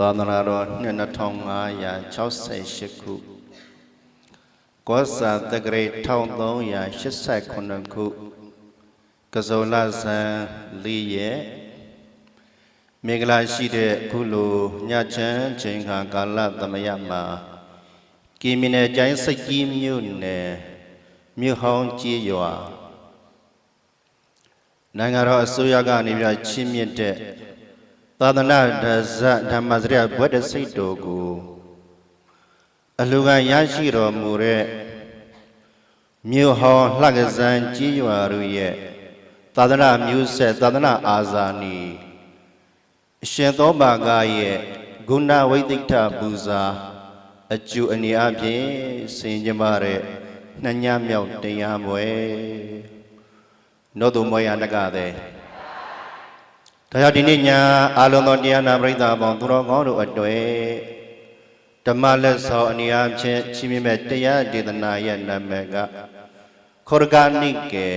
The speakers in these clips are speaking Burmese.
သာသနာတော်2568ခုကောဇာတက္ကရာ1389ခုကဇောလဇန်4ရက်မင်္ဂလာရှိတဲ့ခုလိုညချမ်းချိန်ခါကာလသမယမှာကီမီနယ်ကျိုင်းစိတ်ကြီးမြို့နယ်မြို့ဟောင်းကြီးရွာနိုင်ငံတော်အစိုးရကနေပြချင်းမြင့်တဲ့သာသနာ့ဓမ္မစရိယဘွဲ့တစိတ်တော်ကိုအလှူခံရရှိတော်မူတဲ့မြို့ဟောင်းလှကဇန်ကြီးရွာတို့ရဲ့သာသနာမျိုးဆက်သာသနာအာဇာနည်အရှင်သောဘာကရဲ့ဂုဏဝိသိတ္ထပူဇာအကျူအနေအဖြင့်ဆင်ကျမတဲ့နှစ်ညမြောက်တရားပွဲနောတုမောယနကတဲ့ဒါကြောင့်ဒီနေ့ညအာလုံးသောတရားနာပရိသတ်ပေါင်းသူတော်ကောင်းတို့အတွေ့ဓမ္မလက်ဆောင်အနေအချင်းချီးမြှင့်မဲ့တရားဒေသနာရဲ့နာမည်ကခောရဂနိကေ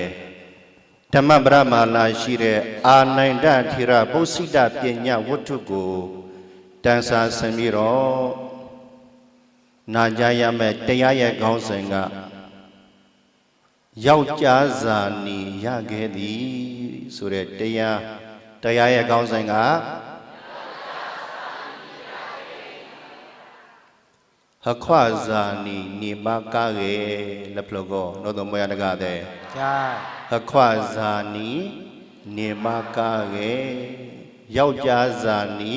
ဓမ္မပရမာလာရှိတဲ့အာနိုင်ဒထေရပုစ္စိတပညာဝတ္ထုကိုတန်ဆာဆင်ပြီးတော့နာကြားရမယ့်တရားရဲ့ခေါင်းစဉ်ကယောက်ျားဇာနီရခဲ့သည်ဆိုတဲ့တရားရဲ့ခေါင်းစဉ်ကဟခွဇာနီနေမကားရဲ့လက်ဖလကောနောသမယတကတဲ့ဟခွဇာနီနေမကားရဲ့ယောက်ျားဇာနီ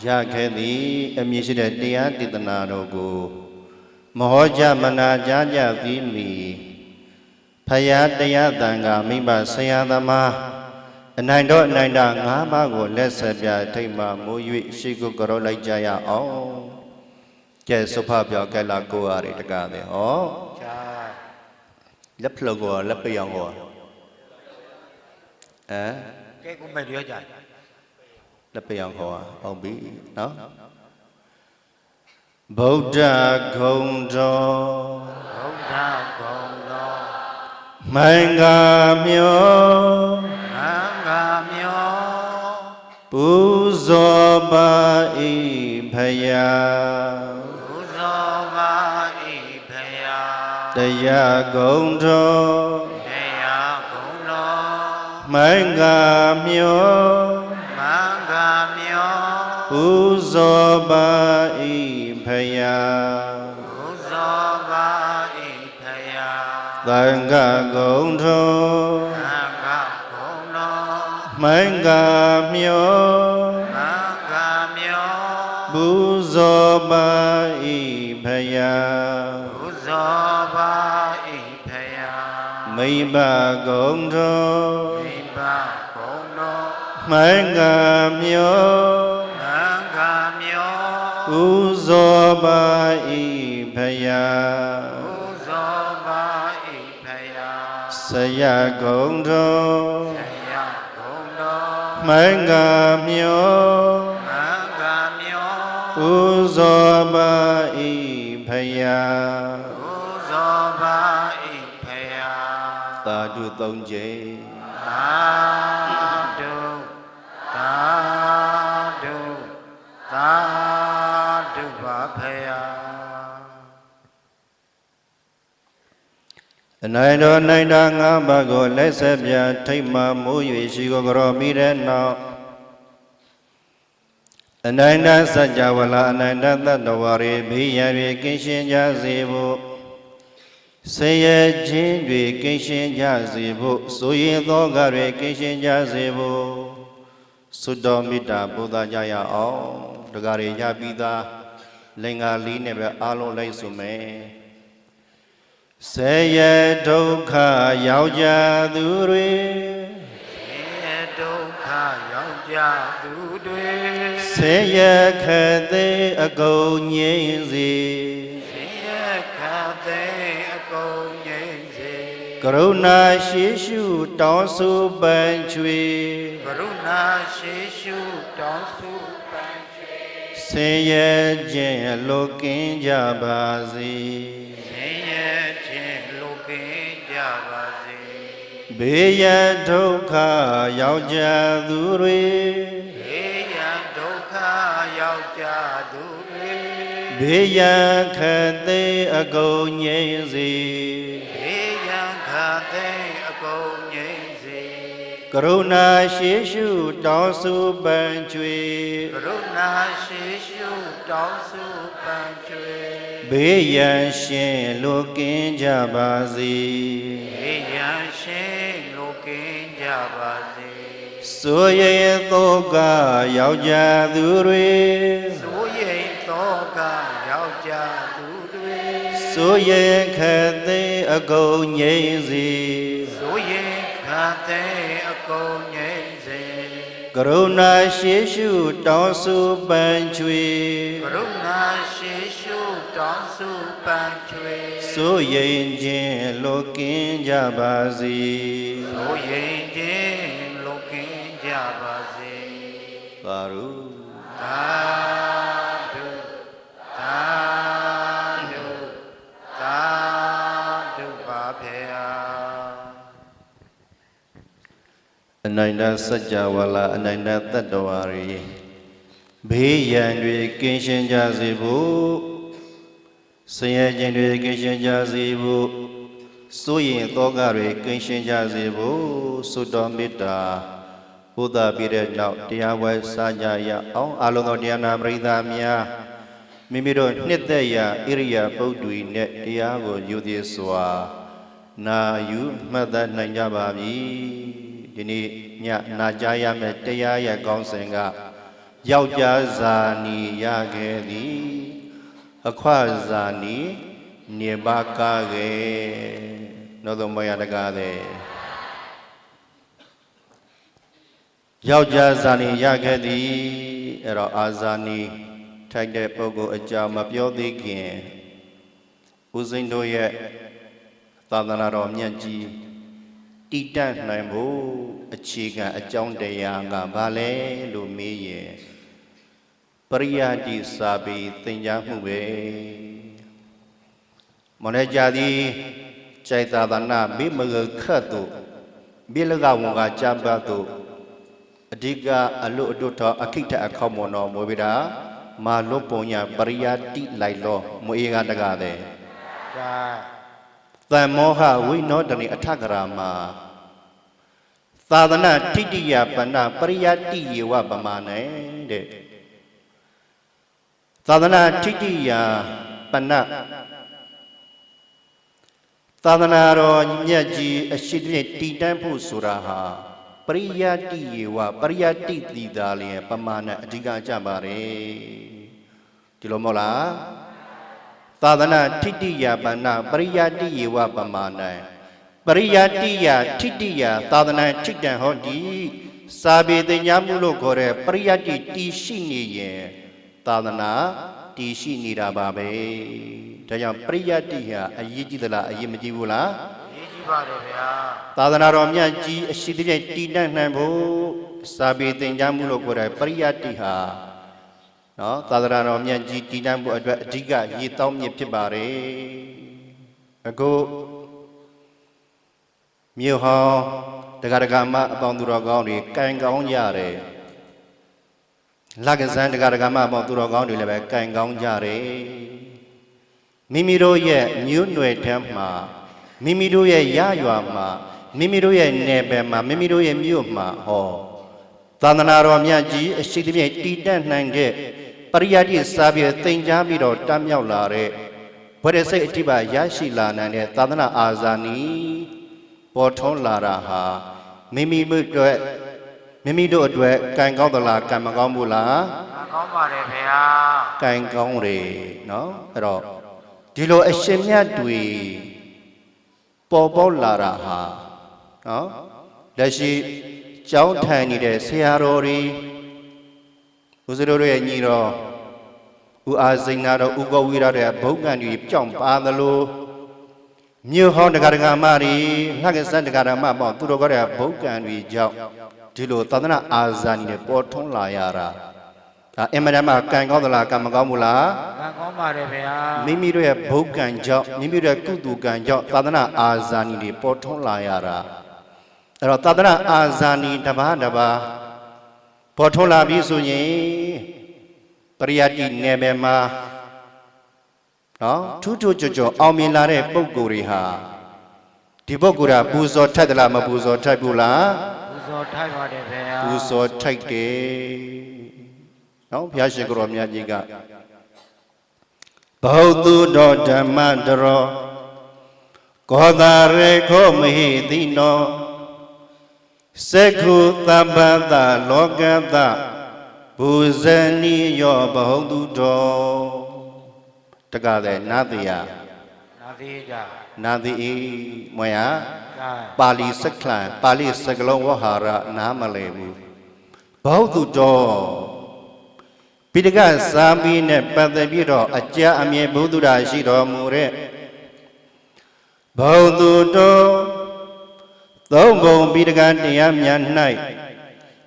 ရခဲ့သည်အမည်ရှိတဲ့တရားဒေသနာတော်ကိုမဟောကြမနာကြားကြသည်မီဖယားတရားတန်ခါမိဘဆရာသမားအနိုင်တော်အနိုင်တာ၅ပါးကိုလက်ဆက်ပြထိတ်မှမိုး၍ရှိကုကြောလိုက်ကြရအောင်ကျဲစုဖပြောကဲလာကိုရတကားတဲ့ဟောလက်ဖလောကောလက်ပယောင်ကောကဲကိုမဲ့ပြောကြလက်ပယောင်ကောဟုတ်ပြီနော်ဗုဒ္ဓဂုံတော်မိုင်္ဂမျောပူဇော်ပါ၏ဖယားတရားဂုံတော်မိုင်္ဂမျောပူဇော်ပါ၏ဖယားသံဃာဂုံတော်မိုင်္ဂမျောပူဇော်ပါ၏ဖယားမိဘဂုံတော်မိုင်္ဂမျောပူဇော်ပါ၏ဖယားဆရာဂုံတော်မိုင်္ဂမျောပူဇော်ပါ၏ဖယားသာဓုသုံးကြိမ်သာဓုပါဖယားအနိုင်တော်နိုင်တာ၅ပါးကိုလက်ဆက်ပြထိတ်မှမိုး၍ရှိကိုကြောမိတဲ့နောက်အနိုင်တစัจ java လာအနိုင်တသတ္တဝါတွေဘေးရန်တွေကင်းရှင်းကြစေဖို့ဆင်းရဲခြင်းတွေကင်းရှင်းကြစေဖို့ဆိုရင်သောကတွေကင်းရှင်းကြစေဖို့သုတ္တမေတ္တာပို့သကြရအောင်တကားတွေရပြီးသားလင်္ကာလေးနဲ့ပဲအားလုံးလိုက်ဆိုမယ်ဆဲရဒုက္ခရောက်ကြသူတွေဆဲရခသေးအကုန်ငြိမ်းစေကရုဏာရှိရှုတောင်းဆိုပန်ချွေဆင်းရဲခြင်းလွတ်ကင်းကြပါစေဘေးရန်ဒုက္ခရောက်ကြသူတွေဘေးရန်ဒုက္ခရောက် ရောက်ကြသူတွေဘေးရန်ခတ်သိမ်းအကုန်ငြိမ်းစေဘေးရန်ခတ်သိမ်းအကုန်ငြိမ်းစေကရုဏာရှိရှုတောင်းစုပန်ကျွေကရုဏာရှိရှုတောင်းစုပန်ကျွေဘေးရန်ရှင်လွတ်ကင်းကြပါစေဘေးရန်ရှင်လွတ်ကင်းကြပါစေဆိုရင်သောကယောက်ျားသူတွေဆိုရင်သောကယောက်ျားသူတွေဆိုရင်ခတ်သိမ်းအကုန်ငြိမ်းစေဆိုရင်ခတ်သိမ်းအကုန်ငြိမ်းစေကရုဏာရှိရှုတောင်းစုပန်ချွေကရုဏာရှိရှုတောင်းစုပန်ချွေဆိုရင်ခြင်းလွတ်ကင်းကြပါစေဆိုရင်ခြင်းလွတ်ကင်းကြပါစေသာဓုသာဓုသာဓုသာဓုပါဖေယအနိုင်တစัจ java လာအနိုင်တတတ္တဝါတွေဘေးရန်တွေကင်းရှင်းကြစေဖို့ဆင်းရဲခြင်းတွေကင်းရှင်းကြစေဖို့စိုးရင်သောကတွေကင်းရှင်းကြစေဖို့ဆုတောမေတ္တာဘုဒ္ဓပြည့်တဲ့နောက်တရားဝဲစားကြရအောင်အလုံးသောတရားနာပရိသတ်များမိမိတို့နှစ်သက်ရာဣရိယာပုဒ်တွေနဲ့တရားကိုယူသည်စွာနာယူမှတ်သားနိုင်ကြပါပြီဒီနေ့ညနာကြားရမယ့်တရားရဲ့ကောင်းစဉ်ကယောက်ျားဇာနီရခဲ့သည်အခွဇာနီနေပါကားခဲ့နောသမယတကားတဲ့ယောက်ျားဇာနီရခဲ့သည်အဲ့တော့အာဇာနီထိုက်တဲ့ပုဂ္ဂိုလ်အကြောင်းမပြောသေးခင်ဦးစိန်တို့ရဲ့သာသနာတော်မြတ်ကြီးတည်တတ်နိုင်ဖို့အခြေခံအကြောင်းတရားကဘာလဲလို့မေးရင်ပရိယတိစာပေသင်ကြားမှုပဲမနေ့ကြသည်ใจသာသနာမိမဂခတ်တို့မိလကဝန်ကကြပါတို့အဓိကအလို့အတို့တော်အခိထအခောက်မွန်တော်မွေပြတာမာလွတ်ပုံညာပရိယတိလိုက်လောမွေကတကားတဲ့သံမောဟဝိနောတနိအထကရာမှာသာသနာထိတိယပဏပရိယတိယေဝပမာနဲ့တဲ့သာသနာထိတိယပဏသာသနာတော်မြတ်ကြီးအရှိတည်းတည်တံ့ဖို့ဆိုတာဟာပရိယတိယေဝပရိယတိတိသာလျင်ပမာဏအဓိကကြပါတယ်ဒီလိုမဟုတ်လားသာသနာထိတိယပဏပရိယတိယေဝပမာဏပရိယတိယထိတိယသာသနာထိတံဟောတိစာပေသင်ကြားမှုလို့ခေါ်တဲ့ပရိယတိတည်ရှိနေရင်သာသနာတည်ရှိနေတာပါပဲဒါကြောင့်ပရိယတိဟာအရေးကြီးသလားအရေးမကြီးဘူးလားအရေးကြီးပါတယ်ဗျာသာသနာတော်မြတ်ကြီးအရှိတည်းတည်တတ်နိုင်ဖို့စာပေသင်ကြားမှုလို့ခေါ်တဲ့ပရိယတိဟာနော်သာသနာတော်မြတ်ကြီးတည်တတ်ဖို့အတွက်အဓိကရည်တောင်းမြစ်ဖြစ်ပါတယ်အခုမြို့ဟောင်းတက္ကရာမအပေါင်းသူတော်ကောင်းတွေကံကောင်းကြတယ်လက္ခဏာတက္ကရာမအပေါင်းသူတော်ကောင်းတွေလည်းပဲကံကောင်းကြတယ်မိမိတို့ရဲ့မြို့နွယ်ထမ်းမှာမိမိတို့ရဲ့ရရွာမှာမိမိတို့ရဲ့နယ်ပယ်မှာမိမိတို့ရဲ့မြို့မှာဟောသာသနာတော်မြတ်ကြီးအရှိတည်းတည်တတ်နိုင်တဲ့ပရိယတိစာပေသင်ကြားပြီးတော့တမ်းမြောက်လာတဲ့ဘဝရစိတ်အတိပါရရှိလာနိုင်တဲ့သာသနာအာဇာနည်ပေါ်ထွန်းလာတာဟာမိမိတို့အတွက်ကံကောင်းသလားကံမကောင်းဘူးလားကံကောင်းပါတယ်ဖေဟာကံကောင်းတယ်နော်အဲ့တော့ဒီလိုအရှင်မြတ်တွေပေါ်ပေါက်လာတာဟာနော်လက်ရှိကျောင်းထိုင်နေတဲ့ဆရာတော်တွေဦးဇင်းတို့ရဲ့ညီတော်ဦးအာစိန်နာတော်ဦးကောဝီရတဲ့ဘုံကံတွေပြောင်းပါသလိုမြို့ဟောင်းတရားဓမ္မတွေငှက်ကစံတရားဓမ္မပေါ့သူတော်ကတဲ့ဘုံကံတွေကြောင့်ဒီလိုသာသနာအာဇာနည်နဲ့ပေါ်ထွန်းလာရတာဒါအင်မတန်မှကံကောင်းသလားကံမကောင်းဘူးလားကံကောင်းပါတယ်ဗျာမိမိတို့ရဲ့ဘုံကံကြောင့်မိမိတို့ရဲ့ကုသိုလ်ကံကြောင့်သာသနာအာဇာနည်တွေပေါ်ထွန်းလာရတာအဲ့တော့သာသနာအာဇာနည်တစ်ပါးပေါ်ထွန်းလာပြီဆိုရင်ပ ပရိယတ်တိနယ်ပယ်မှာနော်ထူးထူးကြွကြွအောင်မြင်လာတဲ့ပုဂ္ဂိုလ်တွေဟာဒီပုဂ္ဂိုလ်ကပူဇော်ထိုက်သလားမပူဇော်ထိုက်ဘူးလားပူဇော်ထိုက်ပါတယ်ဗျာပူဇော်ထိုက်တယ်နော်ဘုရားရှင်ကိုယ်တော်မြတ်ကြီးကဘௌတုတော်ဓမ္မတရောကောသာရေခောမဟိတိနောစက္ခုသဗ္ဗတလောကတဘူဇနိယောဘဟုတုတော်တကတဲ့နာတိယနာတိဤမွေဟာပါဠိစက္ခလံပါဠိစကလုံးဝဟာရနားမလဲဘူးဘဟုတုတော်ပိဋကစာမီနဲ့ပတ်သက်ပြီးတော့အကြအမြဲဘုဒ္ဓရာရှိတော်မူတဲ့ဘဟုတုတော်သုံးဘုံပိဋကတရားများ၌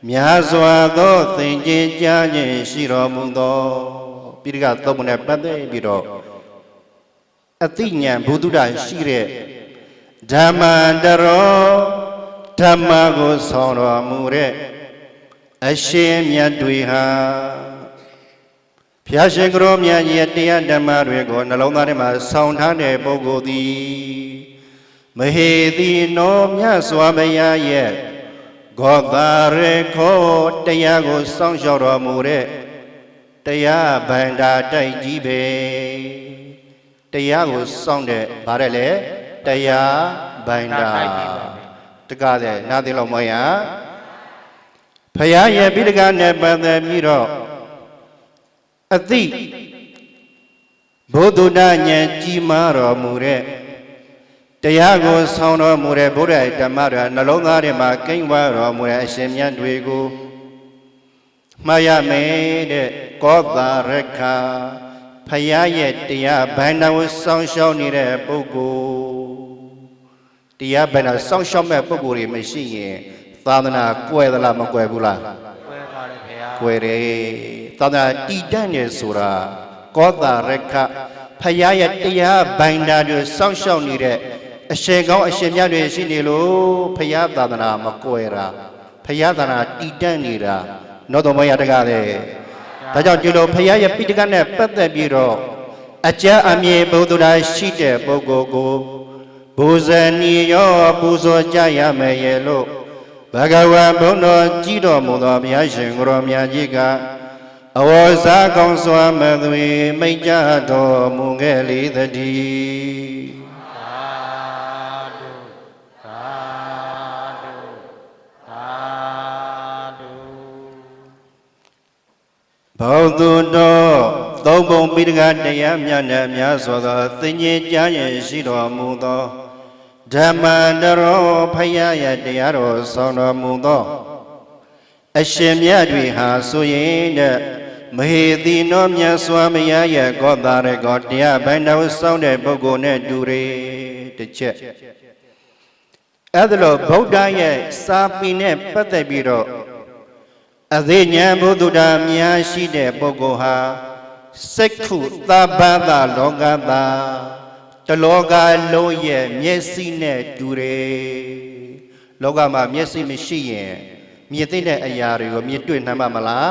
များစွာသောသင်္ကြန်ကြားခြင်းရှိတော်မူသောပိဋကသုံးဘုံနဲ့ပတ်သက်ပြီးတော့အသိဉာဏ်ဘုဒ္ဓရာရှိတဲ့ဓမ္မတရောဓမ္မကိုဆောင်တော်မူတဲ့အရှင်မြတ်တွေဟာဘုရားရှင်ကိုယ်တော်မြတ်ရဲ့တရားဓမ္မတွေကိုနှလုံးသားထဲမှာဆောင်းထားတဲ့ပုဂ္ဂိုလ်သည်မဟေတိနောမြတ်စွာဘုရားရဲ့ဂောတာရေခောတရားကိုစောင့်ရှောက်တော်မူတဲ့တရားဗန္ဒာတိုက်ကြီးပဲတရားကိုစောင့်တဲ့ဗါတဲ့လေတရားဗန္ဒာတကားတဲ့နားသိလို့မရဘုရားရဲ့ပိဋကနဲ့ပတ်သက်ပြီးတော့အသိဘုဒ္ဓဉာဏ်ကြီးမားတော်မူတဲ့တရားကိုဆောင်တော်မူတဲ့ဘုရားဓမ္မတော်နှလုံးသားထဲမှာကိန်းဝါတော်မူတဲ့အရှင်မြတ်တွေကိုမှားရမယ်တဲ့ကောသာရခာဖယားရဲ့တရားဘန္ဒဝဆောင်းရှောင်းနေတဲ့ပုဂ္ဂိုလ်တရားဘန္ဒဆောင်းရှောင်းမဲ့ပုဂ္ဂိုလ်တွေမရှိရင်သာသနာကွယ်သလားမကွယ်ဘူးလားကွယ်ပါတယ်ခင်ဗျာကွယ်တယ်သာသနာတည်တတ်နေဆိုတာကောသာရခဖယားရဲ့တရားဘန္ဒတွေဆောင်းရှောင်းနေတဲ့အရှင်ကောင်းအရှင်မြတ်တွေရှိနေလို့ဖယားသာသနာမကွယ်တာဖယားသာသနာတည်တတ်နေတာနောတော်မရတကားတဲ့ဒါကြောင့်ဒီလိုဖယားရဲ့ပိဋကနဲ့ပတ်သက်ပြီးတော့အကြအမြဲဘုဒ္ဓရာရှိတဲ့ပုဂ္ဂိုလ်ကိုဘူဇနီယောပူဇော်ကြရမယ်ရဲ့လို့ဘဂဝါဘုန်းတော်ကြီးတော်မူသောဘုရားရှင်ကိုယ်တော်မြတ်ကြီးကအဝေါ်စားကောင်းစွာမသွေမိတ်ကြတော်မူခဲ့လေသတည်းဘုဒ္ဓတော်သုံးဘုံပိဋကတရားမြတ်နဲ့များစွာသောသင်္ကြန်ကြားရရှိတော်မူသောဓမ္မတရောဖယားရဲ့တရားတော်ဆောင်တော်မူသောအရှင်မြတ်တွေဟာဆိုရင်တဲ့မဟေတိနောမြတ်စွာဘုရားရဲ့ကောသာရကောတရားဘန္ဒဝဆောင်တဲ့ပုဂ္ဂိုလ်နဲ့တူတယ်တစ်ချက်အဲ့ဒါလို့ဗုဒ္ဓရဲ့စာပေနဲ့ပတ်သက်ပြီးတော့အသိဉာဏ်ဘုဒ္ဓတာများရှိတဲ့ပုဂ္ဂိုလ်ဟာစက္ခုသဗ္ဗတလောကတာတလောကလုံးရဲ့မျက်စိနဲ့တူတယ်လောကမှာမျက်စိမရှိရင်မြင်သိတဲ့အရာတွေကိုမြင်တွေ့နိုင်မှာမလား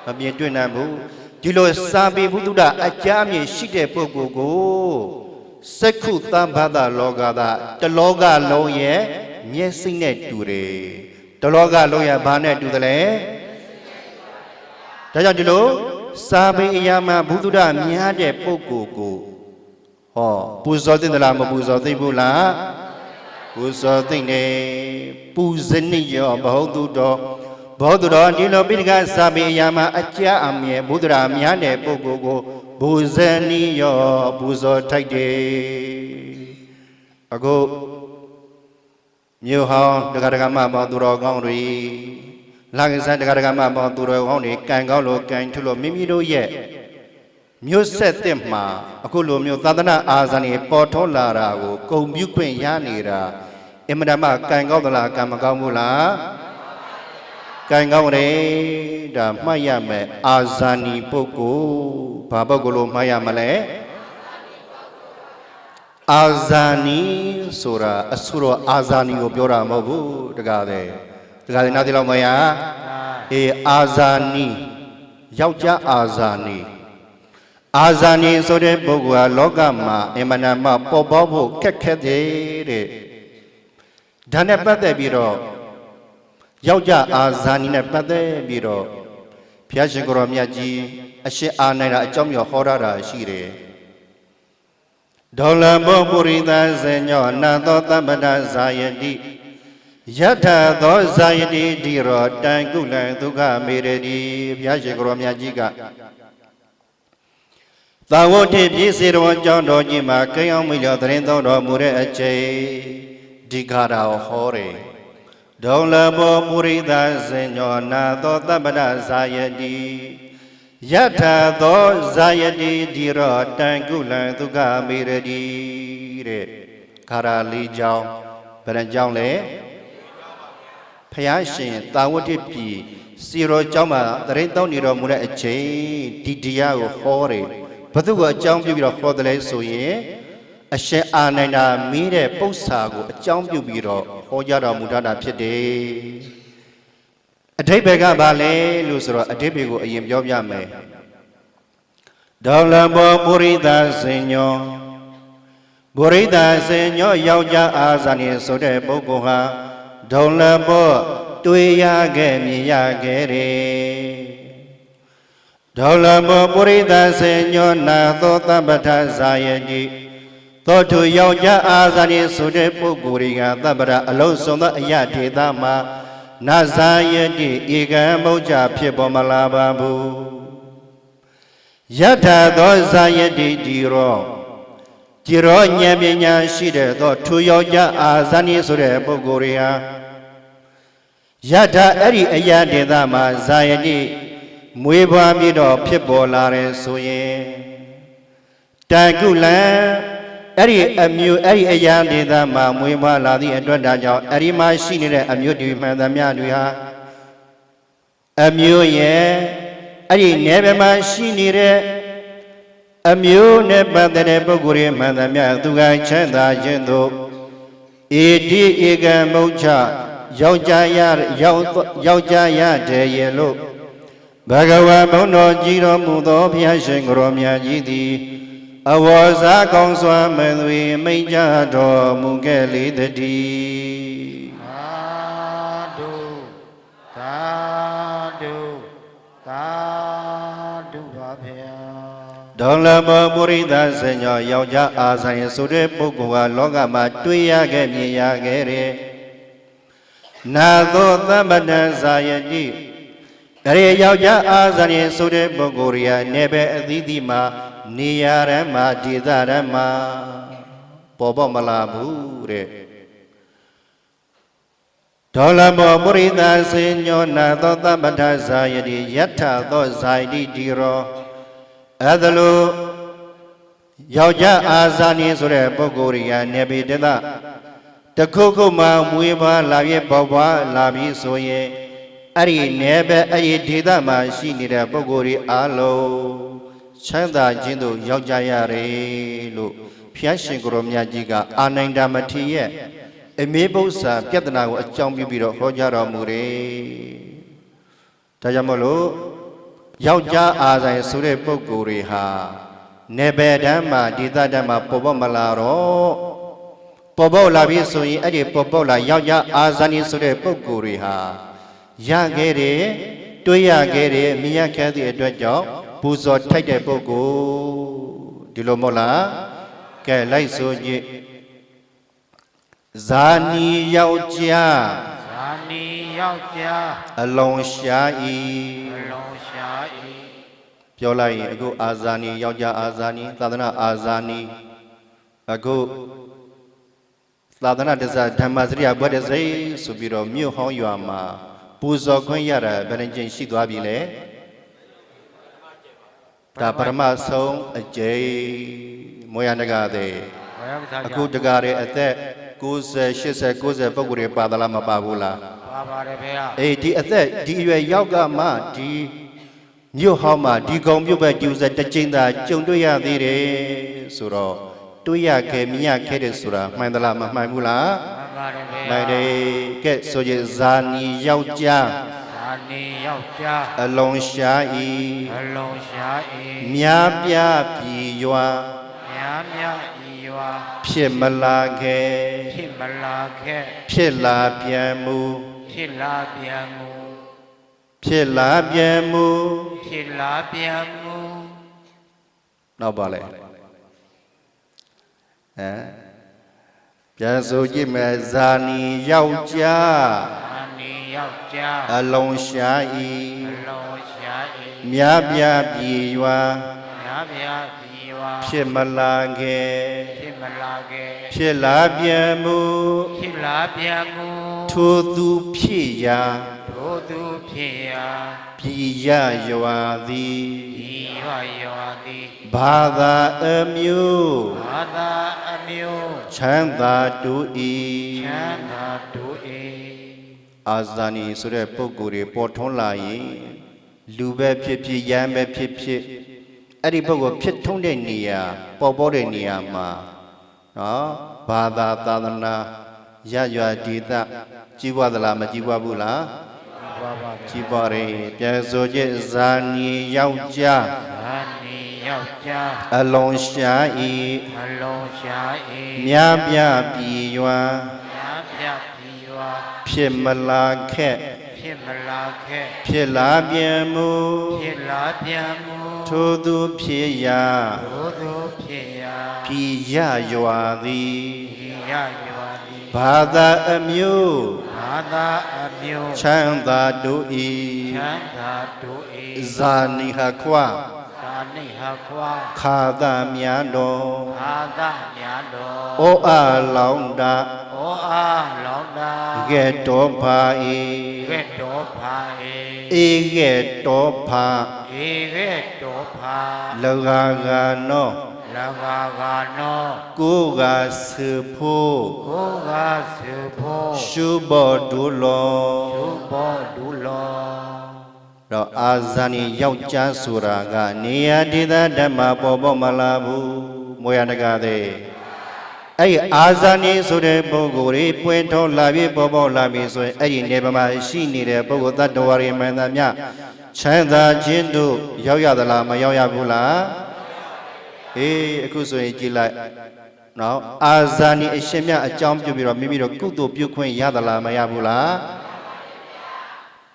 မမြင်တွေ့နိုင်ဘူးဒီလိုစာပေဘုဒ္ဓတာအကြအမြင်ရှိတဲ့ပုဂ္ဂိုလ်ကိုစက္ခုသဗ္ဗတလောကတာတလောကလုံးရဲ့မျက်စိနဲ့တူတယ်တလောကလုံးရဘာနဲ့တူသလဲဒါကြောင့်ဒီလိုစာပေအရာမှာဘုဒ္ဓတာများတဲ့ပုဂ္ဂိုလ်ကိုဟောပူဇော်သိသလားမပူဇော်သိဘူးလားပူဇော်သိနေပူဇနိယောဘဟုတုတော်ဘုဒ္ဓတော်ဒီလိုပိဋကစာပေအရာမှာအကြအမြဲဘုဒ္ဓတာများတဲ့ပုဂ္ဂိုလ်ကိုဘူဇနိယောပူဇော်ထိုက်တယ်အခုမြို့ဟောင်းတက္ကရာမပေါင်းသူတော်ကောင်းတွေလာကစားတက္ကရာမပေါင်းသူတော်ကောင်းတွေကံကောင်းလို့ကံထုလို့မိမိတို့ရဲ့မြို့ဆက်တဲ့မှာအခုလိုမျိုးသာသနာအာဇာနည်ပေါ်ထွန်းလာတာကိုဂုဏ်ပြုခွင့်ရနေတာအင်မတန်မှကံကောင်းသလားကံမကောင်းဘူးလားကံကောင်းတယ်ဒါမှတ်ရမယ်အာဇာနည်ပုဂ္ဂိုလ်ဘာပုဂ္ဂိုလ်လို့မှတ်ရမလဲအာဇာနီဆိုတာအဆူတော်အာဇာနီကိုပြောတာမဟုတ်ဘူးတကားတဲ့နားသိလောက်မရအေးအာဇာနီ ယောက်ျားအာဇာနည်အာဇာနည်ဆိုတဲ့ပုဂ္ဂိုလ်ဟာလောကမှာအမှန်တမ်းပေါ်ပေါက်ဖို့ခက်ခဲတဲ့ဒါနဲ့ပတ်သက်ပြီးတော့ယောက်ျားအာဇာနည်နဲ့ပတ်သက်ပြီးတော့ဘုရားရှင်ကိုရောမြတ်ကြီးအရှင်အာနိုင်တာအကြောင်းမျိုးဟောတာရှိတယ်ဒေါလဘောပုရိသဇေညောနာသောသမ္ပဒဇာယတိယထသောဇာယတိဒီရောတံကုလံဒုက္ခမေရတိဘုရားရှင်ကိုရောမြတ်ကြီးကသာဝတိပြည်စေတော်ကြောင့်တော်ကြီးမှာကိန်းအောင်မိလျောသတင်းတော်တော်မူတဲ့အချိန်ဒီခါတော်ဟောတယ်ဒေါလဘောပုရိသဇေညောနာသောသမ္ပဒဇာယတိယထသောဇာယတိဒီရောတံကုလံဒုက္ခမေရတိတဲ့ခါရာလေးကြောင်းဘယ်နှကြောင်းလဲဖျားရှင်တာဝတိပြည်စီရောကြောင်းမှာတရင်တောင်းနေတော်မူတဲ့အချိန်ဒီတရားကိုဟောတယ်ဘုသူကအကြောင်းပြုပြီးတော့ဟောတယ်လဲဆိုရင်အရှင်အာနိုင်တာမင်းတဲ့ပု္ပ္ပာကိုအကြောင်းပြုပြီးတော့ဟောကြားတော်မူတာဖြစ်တယ်အဓိပ္ပာယ်ကဘာလဲလို့ဆိုတော့အဓိပ္ပာယ်ကိုအရင်ပြောပြမယ်ဒေါလဘောပုရိသဇေညောပုရိသဇေညောယောက်ျားအာဇာနည်ဆိုတဲ့ပုဂ္ဂိုလ်ဟာဒေါလဘောတွေ့ရခဲ့မြင်ရခဲ့တယ်ဒေါလဘောပုရိသဇေညောနာသောသမ္ပထဇာယတိသောသူယောက်ျားအာဇာနည်ဆိုတဲ့ပုဂ္ဂိုလ်တွေကသမ္ပထအလုံးစုံသောအယဒေသမှာနာဇာယတိဧကံမုတ်ချဖြစ်ပေါ်မလာပါဘူးယထသောဇာယတိဒီရောကြည်ရောဉာဏ်ပညာရှိတဲ့သောသူယောက်ျားအာဇာနည်ဆိုတဲ့ပုဂ္ဂိုလ်တွေဟာယထအဲ့ဒီအယဒေသမှာဇာယတိမွေးဖွားပြီးတော့ဖြစ်ပေါ်လာတယ်ဆိုရင်တန်ကုလံအဲ့ဒီအမျိုးအဲ့ဒီအယဒေသမှာမွေးဖွားလာသည့်အတွက်ဒါကြောင့်အဲ့ဒီမှာရှိနေတဲ့အမျိုးတွေမှန်သမျှတွေဟာအမျိုးရဲ့အဲ့ဒီနယ်ပယ်မှာရှိနေတဲ့အမျိုးနဲ့ပတ်သက်တဲ့ပုဂ္ဂိုလ်တွေမှန်သမျှသူကချမ်းသာခြင်းတို့ဧတိဧကံမုတ်ချယောက်ျားရတယ်ရဲ့လို့ဘဂဝါဘုန်းတော်ကြီးတော်မူသောဘုရားရှင်ကိုရောမြတ်ကြီးသည်အဝေါ်စားကောင်းစွာမသွေမိန့်ကြတော်မူခဲ့လေတည်းသာဓုသာဓုသာဓုပါဗျာဒေါလဘောပုရိသဇေညောယောက်ျားအာဇာနည်ဆိုတဲ့ပုဂ္ဂိုလ်ဟာလောကမှာတွေ့ရခဲ့မြင်ရခဲ့တဲ့နာသောသမ္ပတံဇာယတိဒါရယောက်ျားအာဇာနည်ဆိုတဲ့ပုဂ္ဂိုလ်တွေဟာနေပဲအသီးသီးမှာနေရရမှာဒေသရမှာပေါ်ပေါက်မလာဘူးတဲ့ဒေါလဘောပုရိသဇေညောနာသောသမ္ပထဇာယတိယထသောဇာယတိဒီရောအဲ့ဒါလို့ယောက်ျားအာဇာနည်ဆိုတဲ့ပုဂ္ဂိုလ်တွေကနေပဲဒေသတခုခုမှမွေးဖွားလာပြီးပေါက်ဖွားလာပြီးဆိုရင်အဲ့ဒီနယ်ပဲအဲ့ဒီဒေသမှာရှိနေတဲ့ပုဂ္ဂိုလ်တွေအားလုံးချမ်းသာခြင်းတို့ရောက်ကြရတယ်လို့ဘုရားရှင်ကိုရောမြတ်ကြီးကအာနိုင်တာမထေရရဲ့အမေပု္ပ္ပာပြဿနာကိုအကြောင်းပြုပြီးတော့ဟောကြားတော်မူတယ်။ဒါကြောင့်မို့လို့ယောက်ျားအာဇာနည်ဆိုတဲ့ပုဂ္ဂိုလ်တွေဟာနေဘယ်တမ်းမှာဒေသတမ်းမှာပေါ်ပေါက်မလာတော့ပေါ်ပေါက်လာပြီဆိုရင်အဲ့ဒီပေါ်ပေါက်လာယောက်ျားအာဇာနည်ဆိုတဲ့ပုဂ္ဂိုလ်တွေဟာရခဲ့တယ်တွေးရခဲ့တယ်မြင်ရခဲ့တဲ့အတွက်ကြောင့်ပူဇော်ထိုက်တဲ့ပုဂ္ဂိုလ်ဒီလိုမဟုတ်လားကဲလိုက်ဆိုကြည့်ဇာနီယောက်ျားဇာနီယောက်ျားအလုံးရှားဤအလုံးရှားဤပြောလိုက်ရင်အခုအာဇာနီယောက်ျားအာဇာနီသာသနာအာဇာနီအခုသာသနာတစ္ဆဓမ္မစရိယဘွဲ့တစိဆိုပြီးတော့မြို့ဟောင်းရွာမှာပူဇော်ခွင့်ရတာဘယ်နှကြိမ်ရှိသွားပြီလဲဒါပရမဆုံးအကျိမွေရနဂတဲ့အခုတကားရဲ့အသက်90 80 90ပုဂ္ဂိုလ်တွေပါသလားမပါဘူးလားပါပါတယ်ဗျာအေးဒီအသက်ဒီအရွယ်ရောက်ကမှဒီမြို့ဟောင်းမှာဒီကုံမြို့ပဲကျူစက်တစ်ကြိမ်သာကြုံတွေ့ရသေးတယ်ဆိုတော့တွေ့ရခဲ့မြင်ရခဲ့တယ်ဆိုတာမှန်သလားမမှန်ဘူးလားမှန်ပါတယ်ဗျာနိုင်တယ်ကဲဆိုရင်ဇာနီယောက်ျားဇာန နေယောက်ျား အလုံးရှားဤ အလုံးရှား၏ မြားပြပြည်ရွာ များများဤရွာ ဖြစ်မလာခဲ့ ဖြစ်မလာခဲ့ ဖြစ်လာပြန်မူ ဖြစ်လာပြန်မူ ဖြစ်လာပြန်မူ ဖြစ်လာပြန်မူ နောက်ပါလေဟမ်ပြန်ဆိုကြည့်မယ်ဇာနီယောက်ျား အာနေယောက်ျား အလုံးရှားဤ အလုံးရှား၏ မြားပြပြည်ရွာ များများဤရွာ ဖြစ်မလာခဲ့ ဖြစ်မလာခဲ့ ဖြစ်လာပြန်မူ ဖြစ်လာပြန်မူ ထိုသူဖြစ်ရာ တို့သူဖြစ်ရာ ပြည်ရရွာသည် ဤရွာရွာသည် ဘာသာအမျိုး ဘာသာအမျိုး ချမ်းသာတူဤ ချမ်းသာတို့၏ အာဇာနည်ဆိုတဲ့ပုဂ္ဂိုလ်တွေပေါ်ထွန်းလာရင်လူပဲဖြစ်ဖြစ်ရမ်းပဲဖြစ်ဖြစ်အဲ့ဒီပုဂ္ဂိုလ်ဖြစ်ထွန်းတဲ့နေရာပေါ်တဲ့နေရာမှာနော်ဘာသာသာသနာရရွာဒေသကြီးပွားသလားမကြီးပွားဘူးလား ဘာဘာ ကြီးပွားတယ်ပြန်ဆိုကြဇာနီယောက်ျား အာနေယောက်ျား အလုံးရှားဤ အလုံးရှား၏ မြားပြပြည်ရွာ များပြပြည်ရွာ ဖြစ်မလာခက် ဖြစ်မလာခဲ့ ဖြစ်လာပြန်မူ ဖြစ်လာပြန်မူ ထိုသူဖြစ်ရာ တို့သူဖြစ်ရာ ပြည်ရရွာသည် ဤရရွာသည် ဘာသာအမျိုး ဘာသာအမျိုး ချမ်းသာတို့ဤ ချမ်းသာတို့၏ ဇာနိဟခွာ သာနိဟခွာ ခါသမြန်တော် ဘာသာများတော် ဩအားလောင်းတာ ဩအားလောင်းတာ ကဲ့တော်ဖာဤ ကဲ့တော်ဖာ ဧကဲ့တော်ဖာ ဧကဲ့တော်ဖာ လဂါဂါနော လဘာဂာနော ကိုကစေဖို့ ကိုကစေဖို့ ရှုဘောဒုလော ဒုဘောဒုလော တော့အာဇာနည်ယောက်ျားဆိုတာကနေရာဒေသဓမ္မပေါ်မလာဘူးမွေရတကားတဲ့အဲ့ဒီအာဇာနည်ဆိုတဲ့ပုဂ္ဂိုလ်တွေပွင့်ထောလာပြီးပေါ်လာပြီးဆိုရင်အဲ့ဒီနေပမှာရှိနေတဲ့ပုဂ္ဂိုလ်တ attva တွေမှန်သမျှချမ်းသာခြင်းတို့ရောက်ရသလားမရောက်ရဘူးလားအေးအခုဆိုရင်ကြည်လိုက်နော်အာဇာနည်အရှင်မြတ်အကြောင်းပြုပြီးတော့မိမိတို့ကုသိုလ်ပြုခွင့်ရသလားမရဘူးလား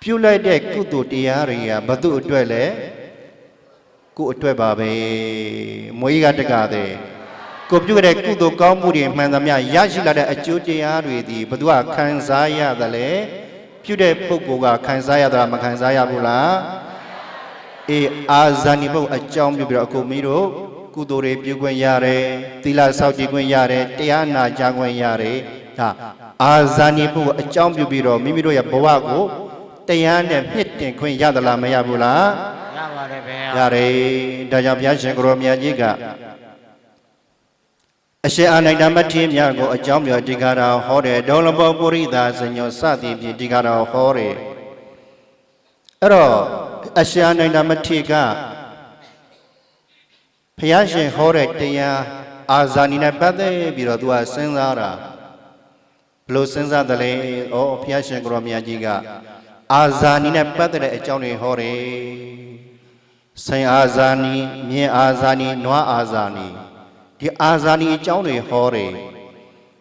ပြုလိုက်တဲ့ကုသိုလ်တရားတွေကဘု து အတွက်လဲကိုယ်အတွက်ပါပဲမွေးကတကတဲ့ကိုပြုတဲ့ကုသိုလ်ကောင်းမှုတွေမှန်သမျှရရှိလာတဲ့အကျိုးတရားတွေဒီဘု து ခံစားရတယ်လေပြုတဲ့ပုဂ္ဂိုလ်ကခံစားရတာမခံစားရဘူးလားအေးအာဇာနည်ဘုအကြောင်းပြုပြီးတော့အခုမိတို့ကုသိုလ်တွေပြုခွင့်ရတယ်သီလဆောက်တည်ခွင့်ရတယ်တရားနာကြားခွင့်ရတယ်ဒါအာဇာနည်ဘုအကြောင်းပြုပြီးတော့မိမိတို့ရဲ့ဘဝကိုတရားနဲ့မြင့်တင်ခွင့်ရသလားမရဘူးလား ရပါတယ်ဗျာ ရတယ်ဒါကြောင့်ဘုရားရှင်ကိုရောမြတ်ကြီးကအရှင်အာနိုင်တမထေရမြတ်ကိုအကြောင်းပြဒီကားတော်ဟောတယ်ဒေါလဘောပုရိသဇညောစသည်ဖြင့်ဒီကားတော်ဟောတယ်အဲ့တော့အရှင်အာနိုင်တမထေရကဘုရားရှင်ဟောတဲ့တရားအာဇာနည်နဲ့ပတ်သက်ပြီးတော့သူကစဉ်းစားတာဘလို့စဉ်းစားတယ်လဲဩဘုရားရှင်ကိုရောမြတ်ကြီးကအာဇာနည်နဲ့ပတ်သက်တဲ့အကြောင်းတွေဟောတယ်ဆိုင်အာဇာနည်မြင်းအာဇာနည်နွားအာဇာနည်ဒီအာဇာနည်အကြောင်းတွေဟောတယ်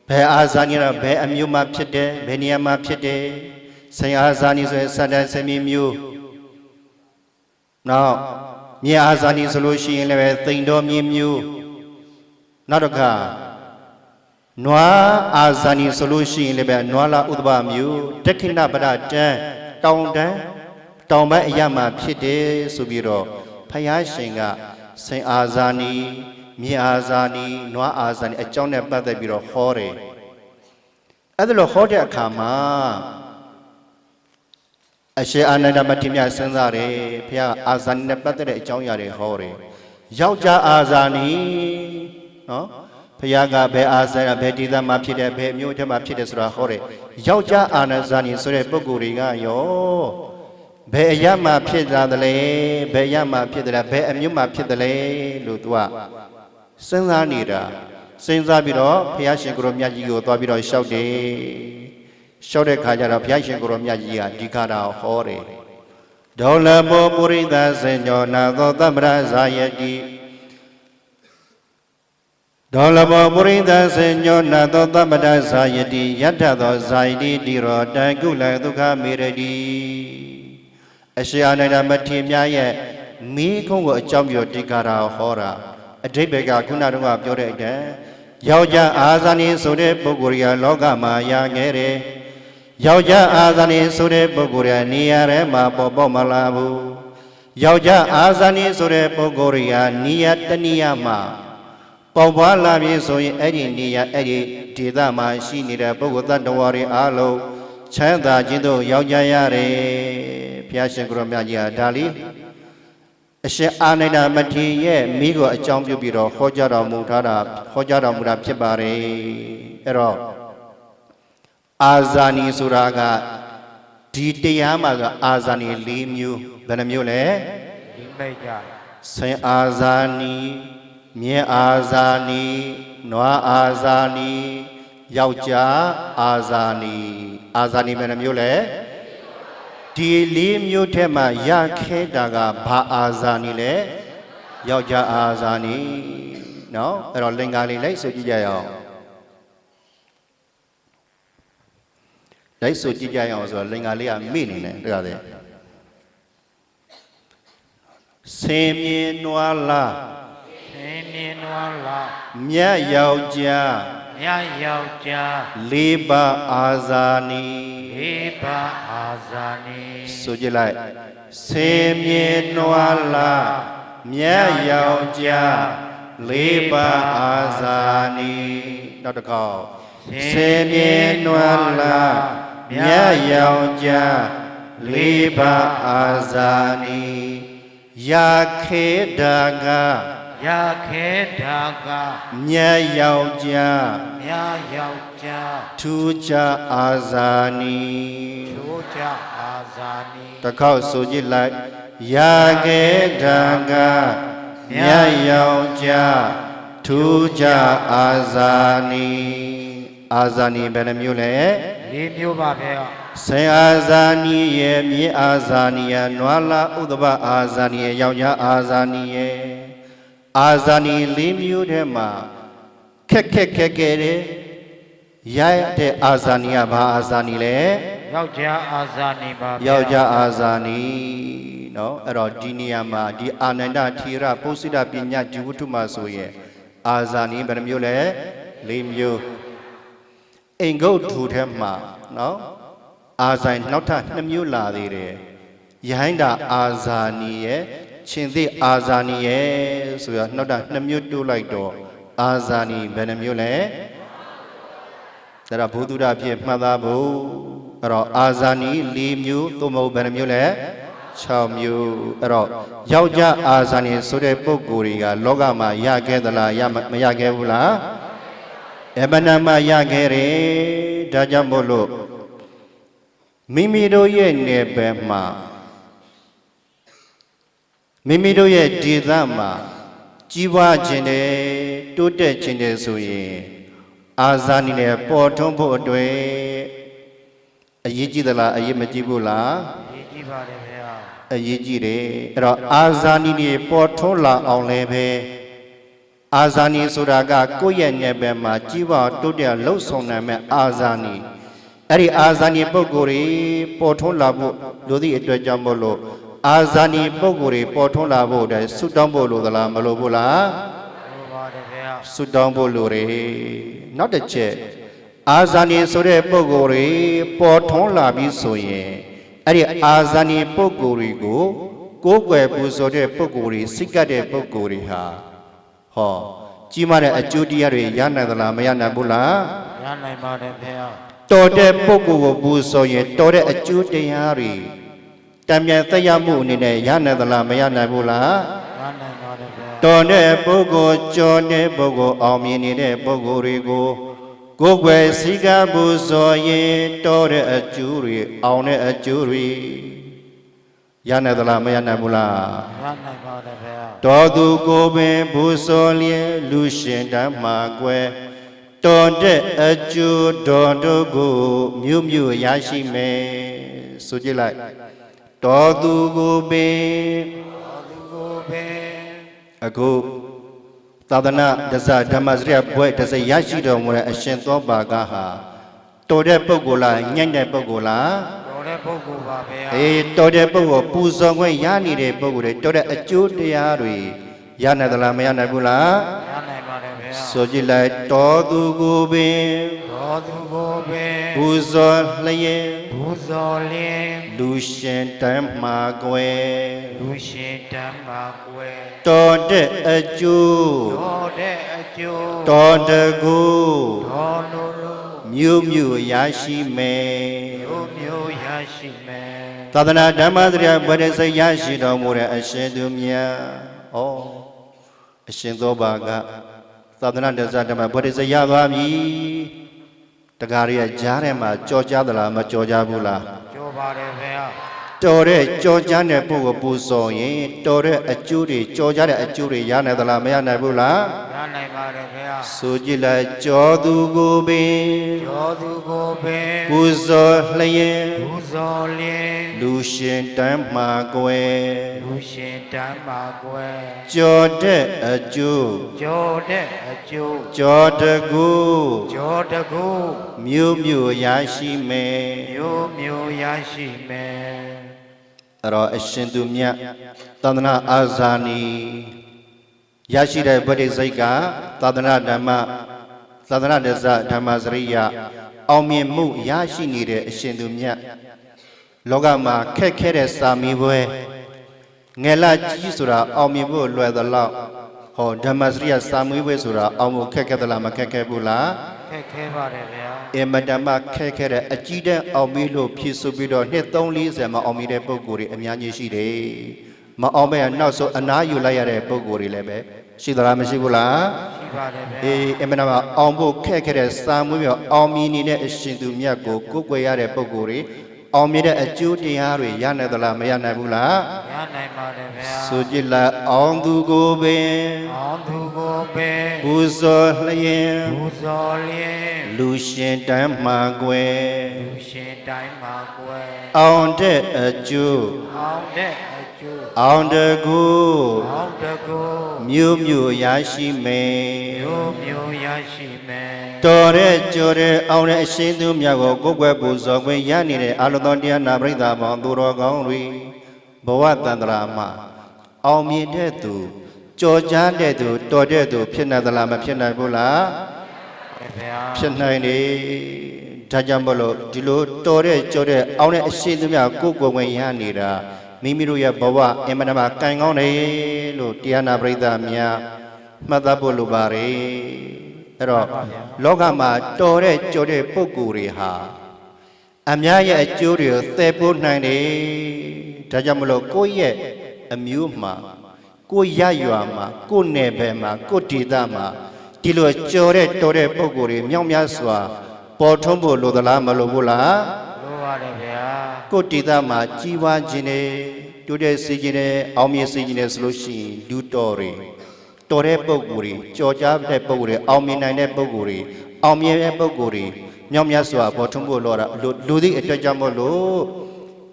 ဘယ်အာဇာနည်တော့ဘယ်အမျိုးမှဖြစ်တယ်ဘယ်နေရာမှာဖြစ်တယ်ဆိုင်အာဇာနည်ဆိုရင်စတန်ဆမီမျိုးနောက်မြင်းအာဇာနည်ဆိုလို့ရှိရင်လည်းသိန်တော်မြင်းမျိုးနောက်တစ်ခါနွားအာဇာနည်ဆိုလို့ရှိရင်လည်းနွားလာဥဒ္ဓဘမျိုးဒက္ခိဏပဒတန်းတောင်ပိုင်းအရာမှာဖြစ်တယ်ဆိုပြီးတော့ဖယားရှင်ကစိန်အာဇာနည်မြေအာဇာနည်နွားအာဇာနည်အကြောင်းနဲ့ပတ်သက်ပြီးတော့ဟောတယ်အဲ့ဒါလို့ဟောတဲ့အခါမှာအရှင်အာနန္ဒမထေရမြတ်စဉ်းစားတယ်ဖယားအာဇာနည်နဲ့ပတ်သက်တဲ့အကြောင်းအရာတွေဟောတယ်ယောက်ျားအာဇာနည်နော်ဖယားကဘယ်အာဇာနည်ဘယ်ဒေသမှာဖြစ်တယ်ဘယ်မြို့ထဲမှာဖြစ်တယ်ဆိုတာဟောတယ်ယောက်ျားအာဇာနည်ဆိုတဲ့ပုဂ္ဂိုလ်တွေကရောဘယ်အရာမှာဖြစ်လာတယ်လဲဘယ်အရာမှာဖြစ်တယ်လဲဘယ်အမျိုးမှာဖြစ်တယ်လဲလို့သူကစဉ်းစားနေတာစဉ်းစားပြီးတော့ဘုရားရှင်ကိုရောမြတ်ကြီးကိုသွားပြီးတော့လျှောက်တယ်လျှောက်တဲ့ခါကျတော့ဘုရားရှင်ကိုရောမြတ်ကြီးကဒီခါတာဟောတယ် ဒေါလဘောပုရိသစေညောနာသောသမ္ပရဇာယတိဒေါလဘောပုရိသစေညောနာသောသမ္ပရဇာယတိယထသောဇာယတိတိရောတံကုလဒုက္ခမေရတိအရှိအနန္တမထေမြတ်ရဲ့မိခုံးကိုအကြောင်းပြောတိကာရာဟောတာအဓိပ္ပာယ်ကခုနတုန်းကပြောတဲ့အတိုင်းယောက်ျားအာဇာနည်ဆိုတဲ့ပုဂ္ဂိုလ်ကလောကမှာရခဲ့တယ်ယောက်ျားအာဇာနည်ဆိုတဲ့ပုဂ္ဂိုလ်ကနေရာထဲမှာပေါ်မလာဘူးယောက်ျားအာဇာနည်ဆိုတဲ့ပုဂ္ဂိုလ်ကနေရာတနေရာမှာပေါ်ပွားလာပြီဆိုရင်အဲ့ဒီနေရာအဲ့ဒီဒေသမှာရှိနေတဲ့ပုဂ္ဂိုလ်တ attva တွေအားလုံးချမ်းသာခြင်းတို့ရောက်ကြရတယ်ဘုရားရှင်ကိုရောမြတ်ကြီးဟာဒါလီအရှင်အာနန္ဒမထေရရဲ့မိကိုအကြောင်းပြုပြီးတော့ဟောကြားတော်မူတာဖြစ်ပါတယ်အဲ့တော့အာဇာနီဆိုတာကဒီတရားမှာကအာဇာနီ၄မျိုးဘယ်နှမျိုးလဲဒီမိတ်ကြဆင်အာဇာနီမြင်းအာဇာနီနွားအာဇာနီယောက်ျားအာဇာနီဘယ်နှမျိုးလဲဒီ၄မျိုးထဲမှာရခဲတာကဘာအာဇာနီလဲယောက်ျားအာဇာနီနော်အဲ့တော့လင်္ကာလေးလိုက်ဆိုကြည့်ကြရအောင်လိုက်ဆိုကြည့်ကြရအောင်ဆိုတော့လင်္ကာလေးကမိနေတယ်တခါတည်းဆင်းမြင်နွားလားမြတ်ယောက်ျားလေးပါအာဇာနီဆိုကြလိုက်ဆင်းမြင်နွားလားမြတ်ယောက်ျားလေးပါအာဇာနီနောက်တစ်ခေါက်ဆင်းမြင်နွားလားမြတ်ယောက်ျားလေးပါအာဇာနီယာခေတာကမြတ်ယောက်ျားထူးခြားအာဇာနီတစ်ခေါက်ဆိုကြည့်လိုက်ယာခေတာကမြတ်ယောက်ျားထူးခြားအာဇာနီအာဇာနီဘယ်နှမျိုးလဲ၄မျိုးပါဗျာဆင်အာဇာနီရဲ့မြင်းအာဇာနီရဲ့နွားလာဥဒ္ဓဘအာဇာနီရဲ့ယောက်ျားအာဇာနီရဲ့အာဇာနီ၄မျိုးထဲမှာခက်တဲ့ရတဲ့အာဇာနီကဘာအာဇာနီလဲယောက်ျားအာဇာနီပါဗျာယောက်ျားအာဇာနီနော်အဲ့တော့ဒီနေရာမှာဒီအာနန္ဒထေရပုစိတပညာဒီဝတ္ထုမှာဆိုရင်အာဇာနီဘယ်နှမျိုးလဲ၄မျိုးအိမ်ဂုတ်ထူထဲမှာနော်အာဇာနီနောက်ထပ်2မျိုးလာသေးတယ်ယဟန္တာအာဇာနီရဲ့ရှင်သိအာဇာနီရဲ့ဆိုရနောက်ထပ်2မျိုးတိုးလိုက်တော့အာဇာနီဘယ်နှမျိုးလဲဒါတော့ဘုဒ္ဓရာဖြစ်မှတ်သားဖို့အဲ့တော့အာဇာနီ၄မျိုးသို့မဟုတ်ဘယ်နှမျိုးလဲ6မျိုးအဲ့တော့ယောက်ျားအာဇာနီဆိုတဲ့ပုဂ္ဂိုလ်တွေကလောကမှာရခဲ့သလားမရခဲ့ဘူးလားအမနာမရခဲ့တယ်ဒါကြောင့်မို့လို့မိမိတို့ရဲ့နယ်ပယ်မှာမိမိတို့ရဲ့ဒေသမှာကြီးပွားခြင်းနဲ့တိုးတက်ခြင်းနဲ့ဆိုရင်အာဇာနီနဲ့ပေါ်ထွန်းဖို့အတွက်အရေးကြီးသလားအရေးမကြီးဘူးလားအရေးကြီးပါတယ်ခင်ဗျာအရေးကြီးတယ်အဲ့တော့အာဇာနီတွေပေါ်ထွန်းလာအောင်လည်းပဲအာဇာနီဆိုတာကကိုယ့်ရဲ့နယ်ပယ်မှာကြီးပွားတိုးတက်လှုပ်ဆောင်နိုင်မဲ့အာဇာနီအဲ့ဒီအာဇာနီပုဂ္ဂိုလ်တွေပေါ်ထွန်းလာဖို့လိုသည့်အတွက်ကြောင့်မို့လို့အာဇာနီပုဂ္ဂိုလ်တွေပေါ်ထွန်းလာဖို့တဲ့ဆုတောင်းဖို့လိုသလားမလိုဘူးလားလိုပါတယ်ခင်ဗျာဆုတောင်းဖို့လိုတယ်နောက်တစ်ချက်အာဇာနီဆိုတဲ့ပုဂ္ဂိုလ်တွေပေါ်ထွန်းလာပြီးဆိုရင်အဲ့ဒီအာဇာနီပုဂ္ဂိုလ်တွေကိုကိုးကွယ်ပူဇော်တဲ့ပုဂ္ဂိုလ်တွေစိတ်ကပ်တဲ့ပုဂ္ဂိုလ်တွေဟာဟောကြီးမားတဲ့အကျိုးတရားတွေရနိုင်သလားမရနိုင်ဘူးလားရနိုင်ပါတယ်ခင်ဗျာတော်တဲ့ပုဂ္ဂိုလ်ကိုပူဇော်ရင်တော်တဲ့အကျိုးတရားတွေတံပြန်သက်ရောက်မှုအနေနဲ့ရနိုင်သလားမရနိုင်ဘူးလားရနိုင်ပါတယ်ဗျာတော်တဲ့ပုဂ္ဂိုလ်ကျော်တဲ့ပုဂ္ဂိုလ်အောင်မြင်နေတဲ့ပုဂ္ဂိုလ်တွေကိုကိုယ်ွယ်စည်းကပ်ပူဇော်ရင်တော်တဲ့အကျိုးတွေအောင်တဲ့အကျိုးတွေရနိုင်သလားမရနိုင်ဘူးလားရနိုင်ပါတယ်ဗျာတော်သူကိုပင်ပူဇော်လျက်လူရှင်တမ်းမှာကွယ်တော်တဲ့အကျိုးတော်တို့ကိုမြို့ရရှိမယ်ဆိုကြည့်လိုက် တော်သူကိုပင် တော်သူကိုပင် အခုသာသနာတစ္ဆာဓမ္မစရိယဘွဲ့တစ်စိတ်ရရှိတော်မူတဲ့အရှင်သောပါကဟာတော်တဲ့ပုဂ္ဂိုလ်လားညံ့တဲ့ပုဂ္ဂိုလ်လားတော်တဲ့ပုဂ္ဂိုလ်ပါဗျာအေးတော်တဲ့ပုဂ္ဂိုလ်ပူဇော်ခွင့်ရနေတဲ့ပုဂ္ဂိုလ်တွေတော်တဲ့အကျိုးတရားတွေရနိုင်သလားမရနိုင်ဘူးလားရနိုင်ပါတယ်ဗျာဆိုကြည့်လိုက်တော်သူကိုပင်တော်သူကိုပင်ပူဇော်လျင်ပူဇော်လျင်လူရှင်တမ်းမှာကွယ်လူရှင်တမ်းမှာကွယ်တော်တဲ့အကျိုးတော်တဲ့အကျိုးတော်တကူတော်လိုလိုမြို့မြို့ရရှိမယ်မြို့မြို့ရရှိမယ်သာသနာဓမ္မစရိယဘွဲ့တစ်စိတ်ရရှိတော်မူတဲ့အရှင်သူမြတ်ဩအရှင်သောဘာကသာသနာတစ္ဆာဓမ္မဘွဲ့တစ်စိတ်ရသွားပြီတကားရကြားထဲမှာကြော်ကြားသလားမကြော်ကြားဘူးလားကြော်ပါတယ်ဗျာတော်တဲ့ကြော်ကြားတဲ့ပုဂ္ဂိုလ်ပူဇော်ရင်တော်တဲ့အကျိုးတွေကြော်ကြားတဲ့အကျိုးတွေရနိုင်သလားမရနိုင်ဘူးလားရနိုင်ပါတယ်ဗျာဆိုကြည့်လိုက်ကြော်သူကိုပင်ကြော်သူကိုပင်ပူဇော်လျင်ပူဇော်လျင်လူရှင်တမ်းမှာကွယ်လူရှင်တမ်းမှာကွယ်ကြော်တဲ့အကျိုးကြော်တဲ့အကျိုးကြော်တကူကြော်တကူမြို့မြို့ရရှိမယ်မြို့မြို့ရရှိမယ်အဲ့တော့အရှင်သူမြတ်သန္တနာအာဇာနီရရှိတဲ့ဗတ္တိစိတ်ကသာသနာဓမ္မသာသနာတစ္ဆာဓမ္မစရိယအောင်မြင်မှုရရှိနေတဲ့အရှင်သူမြတ်လောကမှာခက်ခဲတဲ့စာမီပွဲငယ်လာကြီးဆိုတာအောင်မြင်ဖို့လွယ်သလောက်ဟောဓမ္မစရိယစာမီပွဲဆိုတာအောင်ဖို့ခက်ခဲသလားမခက်ခဲဘူးလားခက်ခဲပါတယ်ဗျာအမတမခက်ခဲတဲ့အကြီးတန်းအောင်ပြီးလို့ဖြည့်ဆိုပြီးတော့နှစ်340မှာအောင်ပြီးတဲ့ပုံကိုယ်တွေအများကြီးရှိတယ်မအောင်မဲ့နောက်ဆုံးအနားယူလိုက်ရတဲ့ပုံကိုယ်တွေလည်းပဲရှိသလားမရှိဘူးလားရှိပါတယ်ဗျာအေးအမတမအောင်ဖို့ခက်ခဲတဲ့စာမွေးပြောအောင်မြင်နေတဲ့အရှင်သူမြတ်ကိုကိုးကွယ်ရတဲ့ပုံကိုယ်တွေအောင်မြင်တဲ့အကျိုးတရားတွေရနိုင်သလားမရနိုင်ဘူးလားရနိုင်ပါတယ်ဗျာဆိုကြည့်လိုက်အောင်သူကိုပင်အောင်သူကိုပင်ပူဇော်လျင်ပူဇော်လျင်လူရှင်တမ်းမှာကွယ်လူရှင်တိုင်းမှာကွယ်အောင်တဲ့အကျိုးအောင်တဲ့အကျိုးအောင်တကူအောင်တကူမြို့မြို့ရရှိမယ်မြို့မြို့ရရှိမယ်တော်တဲ့ကြော်တဲ့အောင်တဲ့အရှင်သူမြတ်ကိုကိုယ်ွယ်ပူဇော်ခွင့်ရနေတဲ့အလုံးစုံတရားနာပရိသတ်ပေါင်းသူတော်ကောင်းတွေဘဝတန္တရာမှာအောင်မြင်တဲ့သူကြော်ကြားတဲ့သူတော်တဲ့သူဖြစ်နိုင်သလားမဖြစ်နိုင်ဘူးလားဖြစ်နိုင်တယ်ဒါကြောင့်မလို့ဒီလိုတော်တဲ့ကြော်တဲ့အောင်တဲ့အရှင်သူမြတ်ကိုယ်ွယ်ဝင်ရနေတာမိမိတို့ရဲ့ဘဝအင်မတန်မှကံကောင်းတယ်လို့တရားနာပရိသတ်များမှတ်သားဖို့လိုပါတယ်အဲ့တော့လောကမှာတော်တဲ့ကြော်တဲ့ပုဂ္ဂိုလ်တွေဟာအများရဲ့အကျိုးတွေကိုသယ်ပိုးနိုင်တယ်ဒါကြောင့်မလို့ကိုယ့်ရဲ့အမျိုးမှာကိုယ့်ရရွာမှာကိုယ့်နယ်ပယ်မှာကိုယ့်ဒေသမှာဒီလိုကြော်တဲ့တော်တဲ့ပုဂ္ဂိုလ်တွေမြောက်များစွာပေါ်ထွန်းဖို့လိုသလားမလိုဘူးလားလိုပါတယ်ဗျာကိုယ့်ဒေသမှာကြီးပွားခြင်းနဲ့တိုးတက်စေခြင်းနဲ့အောင်မြင်စေခြင်းနဲ့ဆိုလို့ရှိရင်လူတော်တွေတော်တဲ့ပုဂ္ဂိုလ်တွေကြော်ကြားတဲ့ပုဂ္ဂိုလ်တွေအောင်မြင်နိုင်တဲ့ပုဂ္ဂိုလ်တွေအောင်မြင်တဲ့ပုဂ္ဂိုလ်တွေမြောက်များစွာပေါ်ထွန်းဖို့လိုတာလူသည့်အတွက်ကြောင့်မို့လို့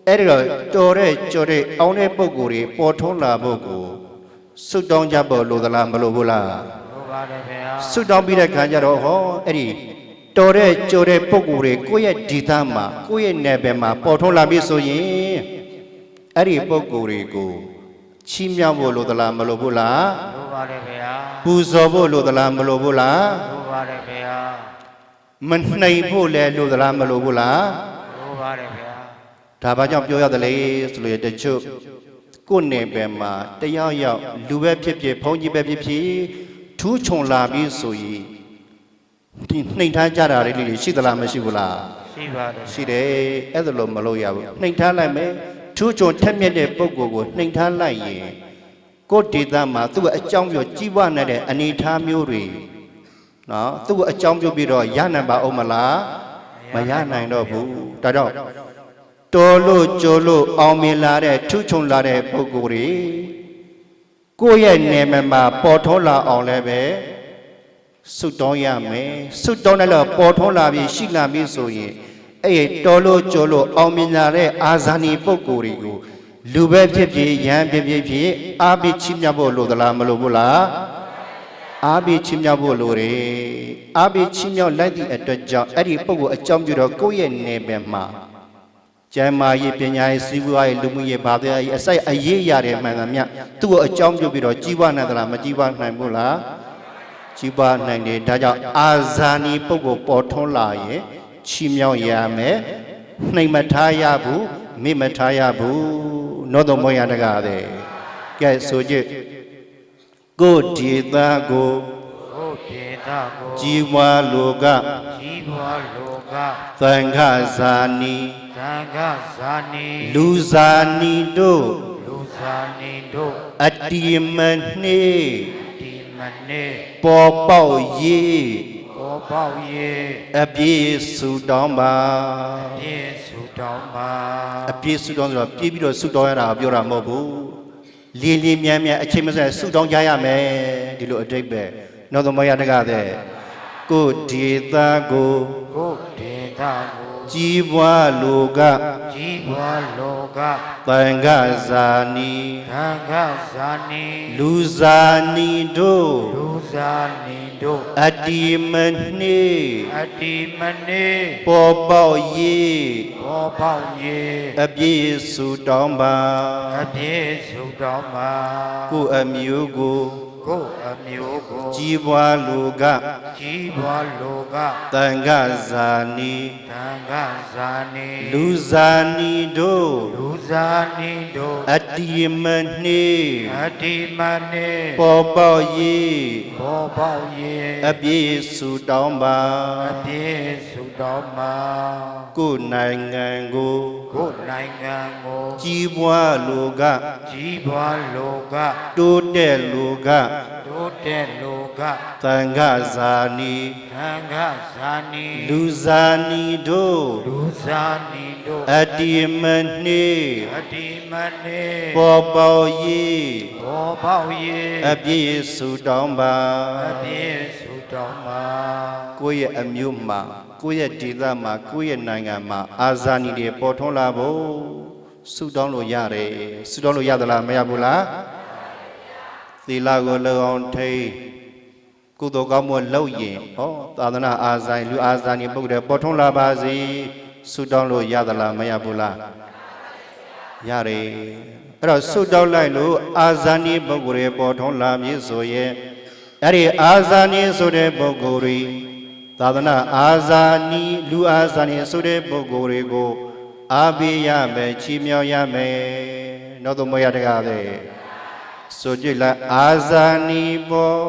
အဲ့ဒီတော့တော်တဲ့ကြော်တဲ့အောင်တဲ့ပုဂ္ဂိုလ်တွေပေါ်ထွန်းလာဖို့ကိုဆုတောင်းကြဖို့လိုသလားမလိုဘူးလားလိုပါတယ်ဗျာဆုတောင်းပြီးတဲ့ခါကျတော့ဟောအဲ့ဒီတော်တဲ့ကြော်တဲ့ပုဂ္ဂိုလ်တွေကိုယ့်ရဲ့ဒေသမှာကိုယ့်ရဲ့နယ်ပယ်မှာပေါ်ထွန်းလာပြီဆိုရင်အဲ့ဒီပုဂ္ဂိုလ်တွေကိုချီးမြှောက်ဖို့လိုသလားမလိုဘူးလားလိုပါတယ်ဗျာပူဇော်ဖို့လိုသလားမလိုဘူးလားလိုပါတယ်ဗျာမနှိမ်ဖို့လည်းလိုသလားမလိုဘူးလားလိုပါတယ်ဗျာဒါဘာကြောင့်ပြောရတယ်လဲဆိုလို့တချို့ကိုယ်နယ်ပယ်မှာတယောက်ယောက်လူပဲဖြစ်ဖြစ်ဘုန်းကြီးပဲဖြစ်ဖြစ်ထူးချွန်လာပြီးဆိုရင်ဒီနှိမ်ထားကြတာလေးတွေရှိသလားမရှိဘူးလားရှိပါတယ်ရှိတယ်အဲ့ဒါလို့မလုပ်ရဘူးနှိမ်ထားလိုက်မယ်ထူးချွန်ထက်မြက်တဲ့ပုဂ္ဂိုလ်ကိုနှိမ်ထားလိုက်ရင်ကိုယ်ဒေသမှာသူ့အကြောင်းပြောကြီးပွားနေတဲ့အနေအထားမျိုးတွေနော်သူ့အကြောင်းပြောပြီးတော့ရနိုင်ပါဦးမလားမရနိုင်တော့ဘူးဒါကြောင့်တော်လို့ကြိုလို့အောင်မြင်လာတဲ့ထူးချွန်လာတဲ့ပုဂ္ဂိုလ်တွေကိုယ့်ရဲ့နေမှာပေါ်ထွန်းလာအောင်လည်းပဲဆုတောင်းရမယ်ဆုတောင်းတယ်လို့ပေါ်ထွန်းလာပြီးရှိလာပြီးဆိုရင်အဲ့တော်လို့ကြိုလို့အောင်မြင်လာတဲ့အာဇာနည်ပုဂ္ဂိုလ်တွေကို လူပဲဖြစ်ဖြစ်ရန်ဖြစ်အားပြီးချီးမြှောက်ဖို့လိုသလားမလိုဘူးလားအားပြီးချီးမြှောက်ဖို့လိုတယ်အားပြီးချီးမြှောက်လိုက်သည့်အတွက်ကြောင့်အဲ့ဒီပုဂ္ဂိုလ်အကြောင်းပြုတော့ကိုယ့်ရဲ့နေပင်မှာကျမ်းမာရေးပညာရေးစီးပွားရေးလူမှုရေးဘာသာရေးအစိုက်အရေးရတယ်မှန်သမျှသူ့ကိုအကြောင်းပြုပြီးတော့ကြီးပွားနိုင်သလားမကြီးပွားနိုင်ဘူးလားကြီးပွားနိုင်တယ်ဒါကြောင့်အာဇာနည်ပုဂ္ဂိုလ်ပေါ်ထွန်းလာရင်ချီးမြှောက်ရမယ်နှိမ်မထားရဘူးမိမထားရဘူးနောတော်မွေရတကားတဲ့ကဲဆိုကြကိုဒေတာကိုជីវာလောကသံဃာဇာနီလူဇာနီတို့အတ္တိမနှေပေါ်ပေါက်ရေးအပြည့်စုတောင်းပါအပြည့်စုတောင်းဆိုတော့ပြေးပြီးတော့စုတောင်းရတာပြောတာမဟုတ်ဘူးလင်းလင်းမြန်းမြန်းအချိန်မစဲစုတောင်းကြရမယ်ဒီလိုအတိတ်ပဲနောက်သမယတကတဲ့ကိုဒေတာကိုជីវာလောကသံဃာဇာနီလူဇာနီတို့အတ္တိမနှေပေါ်ပေါက်ရေးအပြည့်စုတောင်းပါကိုအမျိုးကိုជីវာလောကသံဃာဇာနီလူဇာနီတို့အတ္တိမနှေပေါ်ပေါက်ရေးအပြည့်စုတောင်းပါကိုနိုင်ငံကိုကြီးပွားလောကတိုးတက်လောကသံဃာဇာနီလူဇာနီတို့အတ္တိမနှေပေါ်ပေါက်ရေးအပြည့်စုတောင်းပါကိုယ့်ရဲ့အမျိုးမှာကိုယ့်ရဲ့ဒေသမှာကိုယ့်ရဲ့နိုင်ငံမှာအာဇာနည်တွေပေါ်ထွန်းလာဖို့ဆုတောင်းလို့ရတယ်ဆုတောင်းလို့ရသလားမရဘူးလားသီလကိုလုံအောင်ထိန်းကုသိုလ်ကောင်းမှုလုပ်ရင်ဟောသာသနာအာဇာနည်လူအာဇာနည်ပုဂ္ဂိုလ်ပေါ်ထွန်းလာပါစေဆုတောင်းလို့ရသလားမရဘူးလားရတယ်အဲ့တော့ဆုတောင်းလိုက်လို့အာဇာနည်ပုဂ္ဂိုလ်ပေါ်ထွန်းလာမည်ဆိုရင်အဲ့ဒီအာဇာနည်ဆိုတဲ့ပုဂ္ဂိုလ်တွေသာသနာအာဇာနည်လူအာဇာနည်ဆိုတဲ့ပုဂ္ဂိုလ်တွေကိုအားပေးရမယ်ချီးမြှောက်ရမယ်နောက်တော့မရတကားတဲ့ဆိုကြလားအာဇာနည်ပေါ်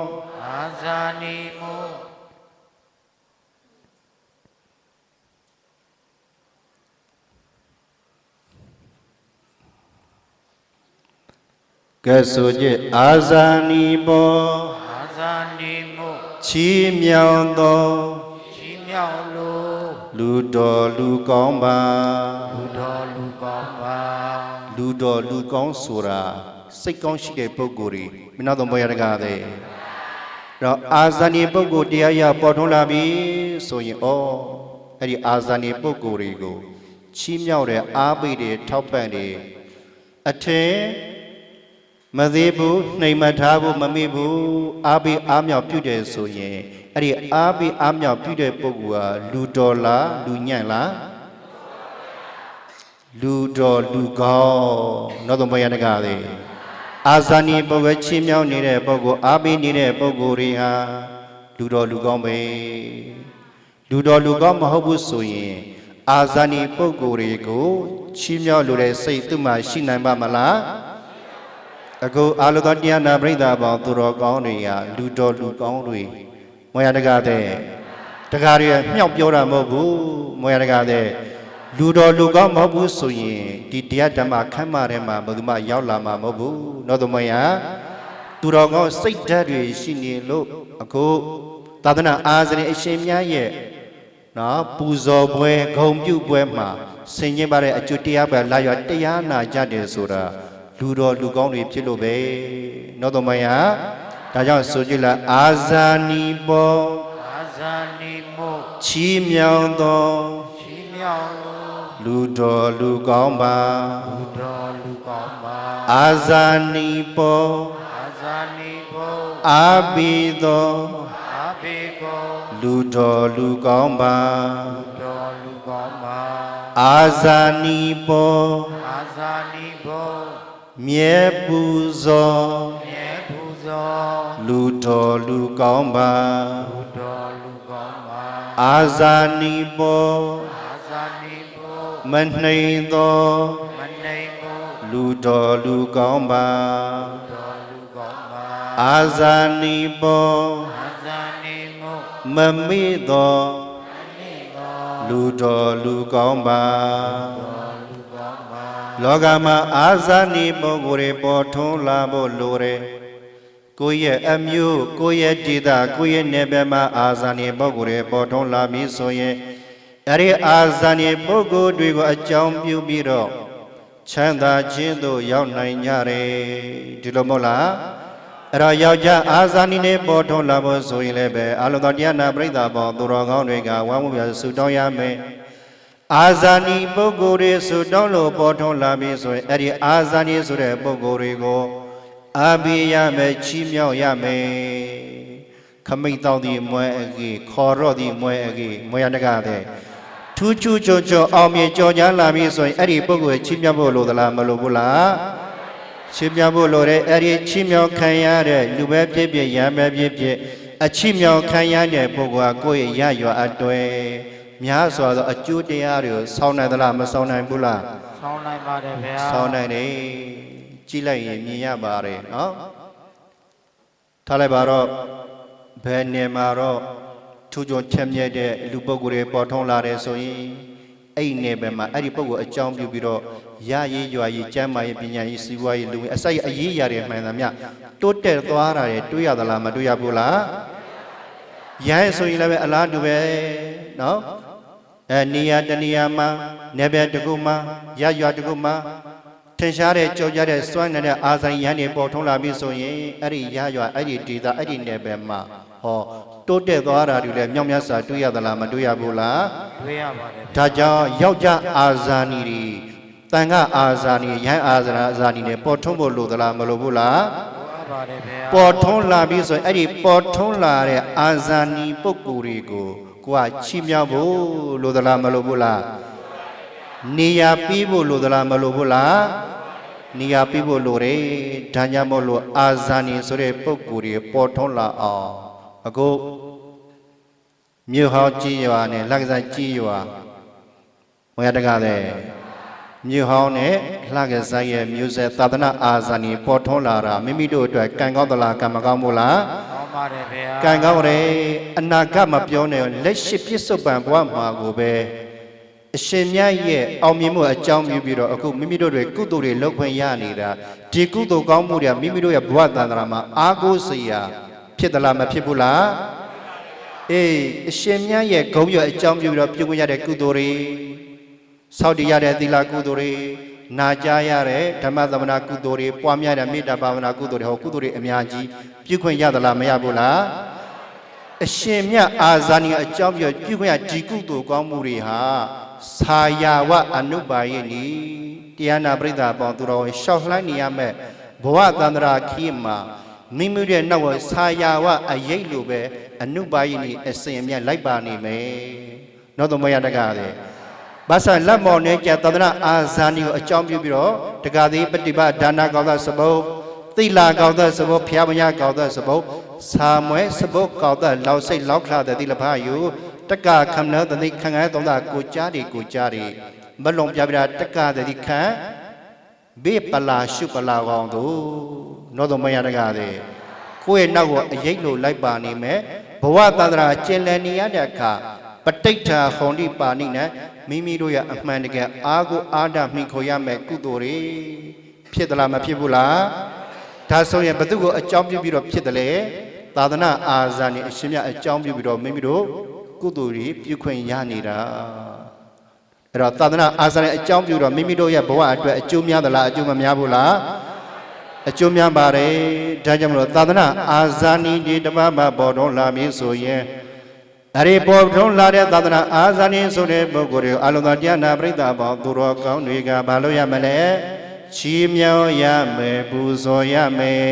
ကဲဆိုကြအာဇာနည်ပေါ်ချီးမြှောက်သောလူတော်လူကောင်းပါလူတော်လူကောင်းဆိုတာစိတ်ကောင်းရှိတဲ့ပုဂ္ဂိုလ်တွေမင်းတော်ဘုရားတကားတဲ့တော့အာဇာနည်ပုဂ္ဂိုလ်တရားရပေါ်ထွန်းလာပြီဆိုရင်အဲ့ဒီအာဇာနည်ပုဂ္ဂိုလ်တွေကိုချီးမြှောက်တဲ့အားပေးတဲ့ထောက်ပံ့တဲ့အထင်မသေးဘူးနှိမ်မထားဘူးမမေ့ဘူးအားပေးအားမြောက်ပြုတယ်ဆိုရင်အဲ့ဒီအားပေးအားမြောက်ပြုတဲ့ပုဂ္ဂိုလ်ဟာလူတော်လားလူညံ့လားလူတော်လူကောင်းနောက်တော့ဘုရားတကားတဲ့အာဇာနည်ပုဂ္ဂိုလ်ချီးမြှောက်နေတဲ့ပုဂ္ဂိုလ်အားပေးနေတဲ့ပုဂ္ဂိုလ်တွေဟာလူတော်လူကောင်းပဲလူတော်လူကောင်းမဟုတ်ဘူးဆိုရင်အာဇာနည်ပုဂ္ဂိုလ်တွေကိုချီးမြှောက်လို့တဲ့စိတ်သူ့မှာရှိနိုင်ပါမလားအခုအာလုသောတရားနာပရိသတ်ပေါင်းသူတော်ကောင်းတွေဟာလူတော်လူကောင်းတွေမွေရတကားတဲ့တကားတွေမြောက်ပြောတာမဟုတ်ဘူးမွေရတကားတဲ့လူတော်လူကောင်းမဟုတ်ဘူးဆိုရင်ဒီတရားဓမ္မခမ်းမထဲမှာဘယ်သူမှရောက်လာမှာမဟုတ်ဘူးနောက်တော့မရသူတော်ကောင်းစိတ်ဓာတ်တွေရှိနေလို့အခုသာသနာအာဇာနည်အရှင်မြတ်ရဲ့နော်ပူဇော်ပွဲဂုဏ်ပြုပွဲမှာဆင်ကျင်ပါတဲ့အကျိုးတရားပဲလာရတရားနာကြတယ်ဆိုတာလူတော်လူကောင်းတွေဖြစ်လို့ပဲနောက်တော့မရဒါကြောင့်ဆိုကြလားအာဇာနည်ပေါ်ချီးမြှောက်သော လူတော်လူကောင်းပါ လူတော်လူကောင်းပါ အာဇာနည်ပေါ် အာဇာနည်ဘော အာဘိသော အာဘေကော လူတော်လူကောင်းပါ လူတော်လူကောင်းပါ အာဇာနည်ပေါ် အာဇာနည်ဘော မြဲပူဇော် မြဲပူဇော် လူတော်လူကောင်းပါ လူတော်လူကောင်းပါ အာဇာနည်ပေါ် အာဇာနည်ဘော မနှိမ်သော မနေဘော လူတော်လူကောင်းပါ လူတော်လူကောင်းပါ အာဇာနည်ပေါ် အာဇာနည်မော မမေ့သော နေဘော လူတော်လူကောင်းပါ တော်လူကောင်းပါ လောကမှာအာဇာနည်ပုဂ္ဂိုလ်တွေပေါ်ထွန်းလာဖို့လိုတယ်ကိုယ့်ရဲ့အမျိုးကိုယ့်ရဲ့ဒေသကိုယ့်ရဲ့နယ်ပယ်မှာအာဇာနည်ပုဂ္ဂိုလ်တွေပေါ်ထွန်းလာပြီဆိုရင်အဲ့ဒီအာဇာနည်ပုဂ္ဂိုလ်တွေကိုအကြောင်းပြုပြီးတော့ချမ်းသာခြင်းသို့ရောက်နိုင်ကြတယ်ဒီလိုမဟုတ်လားအဲ့တော့ယောက်ျားအာဇာနည်နဲ့ပေါ်ထွန်းလာဖို့ဆိုရင်လည်းပဲအလုံးတော်တရားနာပရိသတ်ပေါ်သူတော်ကောင်းတွေကဝမ်းမှုပြဆုတောင်းရမယ်အာဇာနည်ပုဂ္ဂိုလ်တွေဆုတောင်းလို့ပေါ်ထွန်းလာပြီဆိုရင်အဲ့ဒီအာဇာနည်ဆိုတဲ့ပုဂ္ဂိုလ်တွေကိုအာဘိရမယ်ချီးမြှောက်ရမယ်ခမိတ်တော်သည်မွဲအကြီးခေါ်တော့သည်မွဲအကြီးမွဲရတကားတဲ့ထူးချူးချွန်ချွန်အောင်မြင်ကြော်ညာလာပြီဆိုရင်အဲ့ဒီပုဂ္ဂိုလ်ချီးမြှောက်ဖို့လိုသလားမလိုဘူးလားချီးမြှောက်ဖို့လိုတဲ့အဲ့ဒီချီးမြှောက်ခံရတဲ့လူပဲဖြစ်ဖြစ်ရံပဲဖြစ်ဖြစ်အချီးမြှောက်ခံရတဲ့ပုဂ္ဂိုလ်ကကိုယ့်ရဲ့ရရွာအတွေ့များစွာသောအကျိုးတရားတွေကိုဆောင်းနိုင်သလားမဆောင်းနိုင်ဘူးလား ဆောင်းနိုင်ပါတယ်ဗျာ ဆောင်းနိုင်တယ်ကြည့်လိုက်ရင်မြင်ရပါတယ်နော်ထားလိုက်ပါတော့ဘယ်နေမှာတော့ထူးချွန်ချက်မြက်တဲ့လူပုဂ္ဂိုလ်တွေပေါ်ထွန်းလာတယ်ဆိုရင်အဲ့နေပဲမှာအဲ့ဒီပုဂ္ဂိုလ်အကြောင်းပြုပြီးတော့ရရေးရွာရေးကျမ်းမာရေးပညာရေးစီးပွားရေးလူအစရအရေးရတယ်မှန်သမျှတိုးတက်သွားတာတွေတွေးရသလားမတွေးရဘူးလားရရင်ဆိုရင်လည်းပဲအလားတူပဲနော်နေရာတနေရာမှာနေပဲတကူမှာရရွာတကူမှာထင်ရှားတဲ့ကြော်ကြတဲ့စွမ်းနေတဲ့အာဇာနည်ရန်တွေပေါ်ထွန်းလာပြီဆိုရင်အဲ့ဒီရရွာအဲ့ဒီဒေသအဲ့ဒီနယ်ပယ်မှာဟောတိုးတက်သွားတာတွေလည်းမြောက်မြတ်စွာတွေ့ရသလားမတွေ့ရဘူးလား တွေ့ရပါတယ် ဒါကြောင့်ယောက်ျားအာဇာနည်တွေတန်ခါအာဇာနည်ရန်အာဇာနည်တွေပေါ်ထွန်းဖို့လိုသလားမလိုဘူးလား တွေ့ရပါတယ်ဗျာ ပေါ်ထွန်းလာပြီဆိုရင်အဲ့ဒီပေါ်ထွန်းလာတဲ့အာဇာနည်ပုဂ္ဂိုလ်တွေကိုကိုကချီးမြှောက်ဖို့လိုသလားမလိုဘူးလားနေရာပြီးဖို့လိုသလားမလိုဘူးလားနေရာပြီးဖို့လိုတယ်ဒါကြောင့်မို့လို့အာဇာနည်ဆိုတဲ့ပုဂ္ဂိုလ်တွေပေါ်ထွန်းလာအောင်အခုမြို့ဟောင်းကြီးရွာနဲ့လက်ကစားကြီးရွာမွေတကားတဲ့မြို့ဟောင်းနဲ့လက်ကစားရဲ့မြို့ဆက်သာသနာအာဇာနည်ပေါ်ထွန်းလာတာမိမိတို့အတွက်ကံကောင်းသလားကံမကောင်းဘူးလား ကောင်းပါတယ်ဗျာ ကံကောင်းတယ်အနာဂတ်မပြောနဲ့လက်ရှိပြစ္ဆုတ်ပံဘဝမှာကိုပဲအရှင်မြတ်ရဲ့အောင်မြင်မှုအကြောင်းပြုပြီးတော့အခုမိမိတို့တွေကုသိုလ်တွေလုပ်ခွင့်ရနေတာဒီကုသိုလ်ကောင်းမှုတွေမိမိတို့ရဲ့ဘဝတန်ត្រာမှာအားကိုးစရာဖြစ်သလားမဖြစ်ဘူးလားအေးအရှင်မြတ်ရဲ့ဂုဏ်ရအကြောင်းပြုပြီးတော့ပြုခွင့်ရတဲ့ကုသိုလ်တွေစောင့်တည်ရတဲ့သီလကုသိုလ်တွေနာကြားရတဲ့ဓမ္မသမဏကုသိုလ်တွေပွားများတဲ့မေတ္တာဘာဝနာကုသိုလ်တွေဟောကုသိုလ်တွေအများကြီးပြုခွင့်ရသလားမရဘူးလားအရှင်မြတ်အာဇာနည်အကြောင်းပြုပြုခွင့်ရဒီကုသိုလ်ကောင်းမှုတွေဟာသာယာဝအနုပါယိနိတရားနာပရိသတ်ပေါင်းသူတော်ရှောက်လှမ်းနေရမယ်ဘဝတန္တရာခီးမှာမိမိရဲ့နောက်ဝသာယာဝအရေးလိုပဲအနုပါယိနိအစဉ်အမြဲလိုက်ပါနေမယ်နောက်တော့မရတကားတယ်ဘာသာလက်မော်နဲ့ကြသန္တရာအာဇာနည်ကိုအကြောင်းပြုပြီးတော့တက္ကသီပฏิပတ်ဒါနကောင်းသောစပုတ်သီလကောင်းသောစပုတ်ဖျားမညာကောင်းသောစပုတ်သာမွဲစပုတ်ကောင်းသောလောက်စိတ်လောက်ခလာတဲ့သီလဖာယူတက္ကခမနသတိခံငဲသုံးတာကိုကြားတွေမလုံပြပြတက္ကသတိခံဘေးပလာရှုပလာကောင်းတို့နောက်တော့မရတကားတဲ့ကိုယ့်ရဲ့နောက်ကိုအရေးလို့လိုက်ပါနေမယ်ဘဝတန္တရာကျင်လည်နေရတဲ့အခါပဋိဋ္ဌာဟောန္တိပါဏိနဲ့မိမိတို့ရဲ့အမှန်တကယ်အာကိုအာဒမိခေါ်ရမယ်ကုသိုလ်တွေဖြစ်သလားမဖြစ်ဘူးလားဒါဆိုရင်ဘသူကိုအကြောင်းပြုပြီးတော့ဖြစ်တယ်လေသာသနာအာဇာနည်အရှင်မြတ်အကြောင်းပြုပြီးတော့မိမိတို့ကုသိုလ်တွေပြုခွင့်ရနေတာအဲ့တော့သာသနာအာဇာနည်အကြောင်းပြုတော့မိမိတို့ရဲ့ဘဝအတွက်အကျိုးများသလားအကျိုးမများဘူးလားအကျိုးများပါတယ်ဒါကြောင့်မလို့သာသနာအာဇာနည်ဒီတပတ်မှာပေါ်တော်လာမည်ဆိုရင် အရိပေါ်ထုံးလာတဲ့သာသနာအာဇာနည်ဆိုတဲ့ပုဂ္ဂိုလ်တွေအလုံးစုံတရားနာပရိသတ်ပေါင်းသူတော်ကောင်းတွေကဘာလို့ရမလဲချီးမြှောက်ရမယ်ပူဇော်ရမယ်